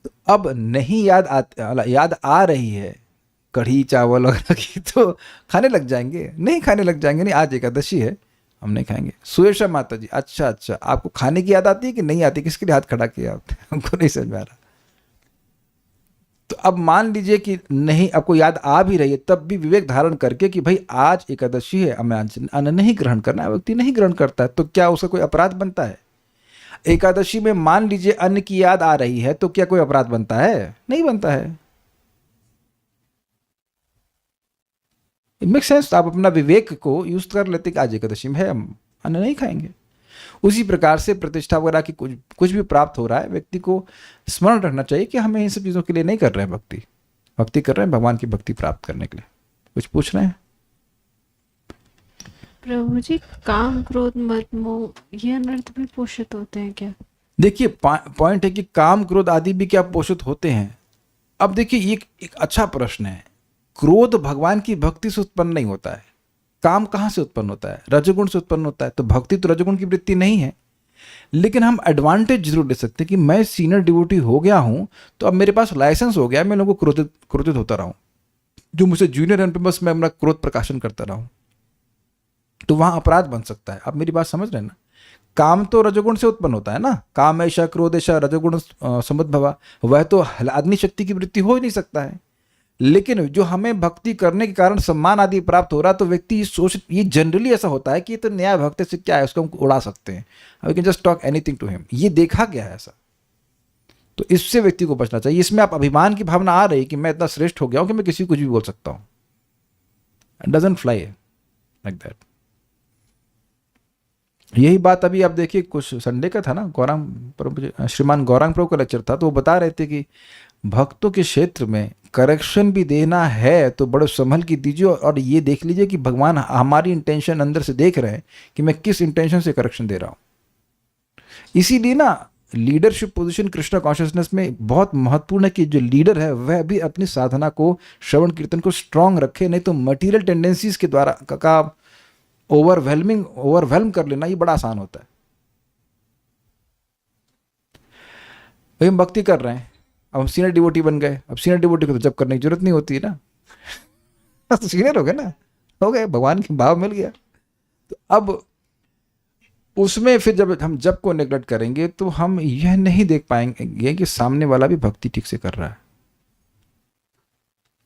तो अब नहीं याद आ रही है कढ़ी चावल वगैरह की, तो खाने लग जाएंगे? नहीं खाने लग जाएंगे, नहीं आज एकादशी है हम नहीं खाएंगे। सुरेशा माता जी, अच्छा आपको खाने की याद आती है कि नहीं आती? किसके लिए हाथ खड़ा किया आपने? हमको नहीं समझ में आ रहा। तो अब मान लीजिए कि नहीं, आपको याद आ भी रही है, तब भी विवेक धारण करके कि भाई आज एकादशी है, हमें अन्न नहीं ग्रहण करना है, व्यक्ति नहीं ग्रहण करता है, तो क्या उसका कोई अपराध बनता है? एकादशी में मान लीजिए अन्न की याद आ रही है, तो क्या कोई अपराध बनता है? नहीं बनता है। It make sense. आप अपना विवेक को यूज कर लेते कि आज एकादशी में है, हम अन्न नहीं खाएंगे। उसी प्रकार से प्रतिष्ठा वगैरह की कुछ भी प्राप्त हो रहा है, व्यक्ति को स्मरण रखना चाहिए कि हमें इन सब चीज़ों के लिए नहीं कर रहे हैं भक्ति कर रहे हैं भगवान की भक्ति प्राप्त करने के लिए। कुछ पूछ रहे हैं? प्रभु जी, काम क्रोध मद मोह ये अनर्थ भी पोषित होते हैं क्या? देखिए, पॉइंट है कि काम क्रोध आदि भी क्या पोषित होते हैं। अब देखिए, ये एक अच्छा प्रश्न है। क्रोध भगवान की भक्ति से उत्पन्न नहीं होता है। काम कहाँ से उत्पन्न होता है? रजोगुण से उत्पन्न होता है। तो भक्ति तो रजोगुण की वृत्ति नहीं है, लेकिन हम एडवांटेज जरूर ले सकते हैं कि मैं सीनियर डिवोटी हो गया हूं, तो अब मेरे पास लाइसेंस हो गया, मैं लोगों को क्रोधित होता रहा हूं, जो मुझसे जूनियर है बस मैं अपना क्रोध प्रकाशन करता रहा हूं, तो वहां अपराध बन सकता है। आप मेरी बात समझ रहे हैं ना? काम तो रजोगुण से उत्पन्न होता है ना, काम ऐसा क्रोध ऐसा रजोगुण समुद्भवा, वह तो आदमी शक्ति की वृत्ति हो ही नहीं सकता है। लेकिन जो हमें भक्ति करने के कारण सम्मान आदि प्राप्त हो रहा, तो व्यक्ति ये जनरली ऐसा होता है कि ये तो नया भक्त है, से क्या है, उसको हम उड़ा सकते हैं, we can just talk anything to him. ये देखा गया है ऐसा। तो इससे व्यक्ति को बचना चाहिए। इसमें आप अभिमान की भावना आ रही कि मैं इतना श्रेष्ठ हो गया हूं कि मैं किसी को कुछ भी बोल सकता हूं। It doesn't fly like that. यही बात अभी आप देखिए, कुछ संडे का था ना, श्रीमान गौरांग प्रभु का लेक्चर था, तो वो बता रहे थे कि भक्तों के क्षेत्र में करेक्शन भी देना है तो बड़े संभल की दीजिए, और ये देख लीजिए कि भगवान हमारी इंटेंशन अंदर से देख रहे हैं कि मैं किस इंटेंशन से करेक्शन दे रहा हूं। इसीलिए ना लीडरशिप पोजीशन कृष्ण कॉन्शियसनेस में बहुत महत्वपूर्ण है कि जो लीडर है वह भी अपनी साधना को, श्रवण कीर्तन को स्ट्रांग रखे, नहीं तो मटीरियल टेंडेंसीज के द्वारा का ओवरवेल्म कर लेना ये बड़ा आसान होता है। भाई हम भक्ति कर रहे हैं, अब हम सीनियर डिवोटी बन गए, अब सीनियर डिवोटी को तो जब करने की जरूरत नहीं होती है ना तो सीनियर हो गए ना, हो गए, भगवान के भाव मिल गया। तो अब उसमें फिर जब हम जप को नेग्लेक्ट करेंगे तो हम यह नहीं देख पाएंगे कि सामने वाला भी भक्ति ठीक से कर रहा है।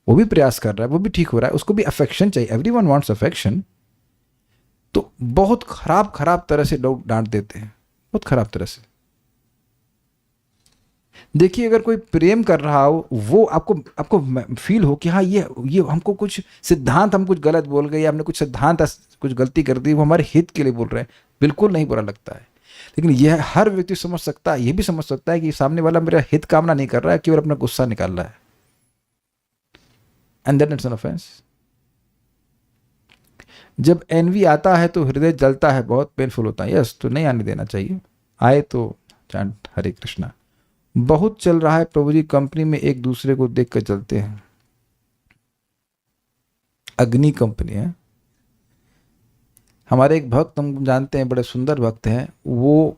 वो भी प्रयास कर रहा है, वो भी ठीक हो रहा है, उसको भी अफेक्शन चाहिए, एवरीवन वांट्स अफेक्शन। तो बहुत खराब खराब तरह से लोग डांट देते हैं, बहुत खराब तरह से। देखिए अगर कोई प्रेम कर रहा हो, वो आपको आपको फील हो कि हाँ ये हमको कुछ सिद्धांत, हम कुछ गलत बोल गए या हमने कुछ सिद्धांत कुछ गलती कर दी, वो हमारे हित के लिए बोल रहे हैं, बिल्कुल नहीं बुरा लगता है। लेकिन यह हर व्यक्ति समझ सकता है, ये भी समझ सकता है कि सामने वाला मेरा हित कामना नहीं कर रहा है, केवल अपना गुस्सा निकाल रहा है, and that it's an offence. जब एनवी आता है तो हृदय जलता है, बहुत पेनफुल होता है, यस, तो नहीं आने देना चाहिए, आए तो चैंट हरे कृष्णा। बहुत चल रहा है प्रभु जी, कंपनी में एक दूसरे को देख कर चलते हैं। अग्नि कंपनी है। हमारे एक भक्त, हम जानते हैं, बड़े सुंदर भक्त हैं, वो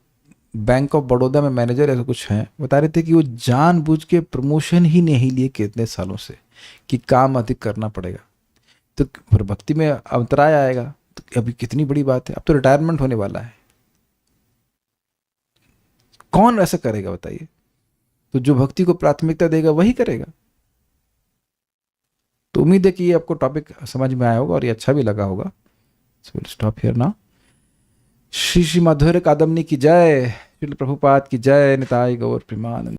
बैंक ऑफ बड़ौदा में मैनेजर ऐसा कुछ हैं, बता रहे थे कि वो जानबूझ के प्रमोशन ही नहीं लिए कितने सालों से, कि काम अधिक करना पड़ेगा, तो फिर भक्ति में अंतराय आएगा। तो अभी कितनी बड़ी बात है, अब तो रिटायरमेंट होने वाला है, कौन ऐसा करेगा बताइए? तो जो भक्ति को प्राथमिकता देगा वही करेगा। तो उम्मीद है कि ये आपको टॉपिक समझ में आया होगा और ये अच्छा भी लगा होगा। So will stop here now. Shri Shri Madhur Kadambini की जय, श्री प्रभुपाद की जय, निताई गौर प्रेमानंद।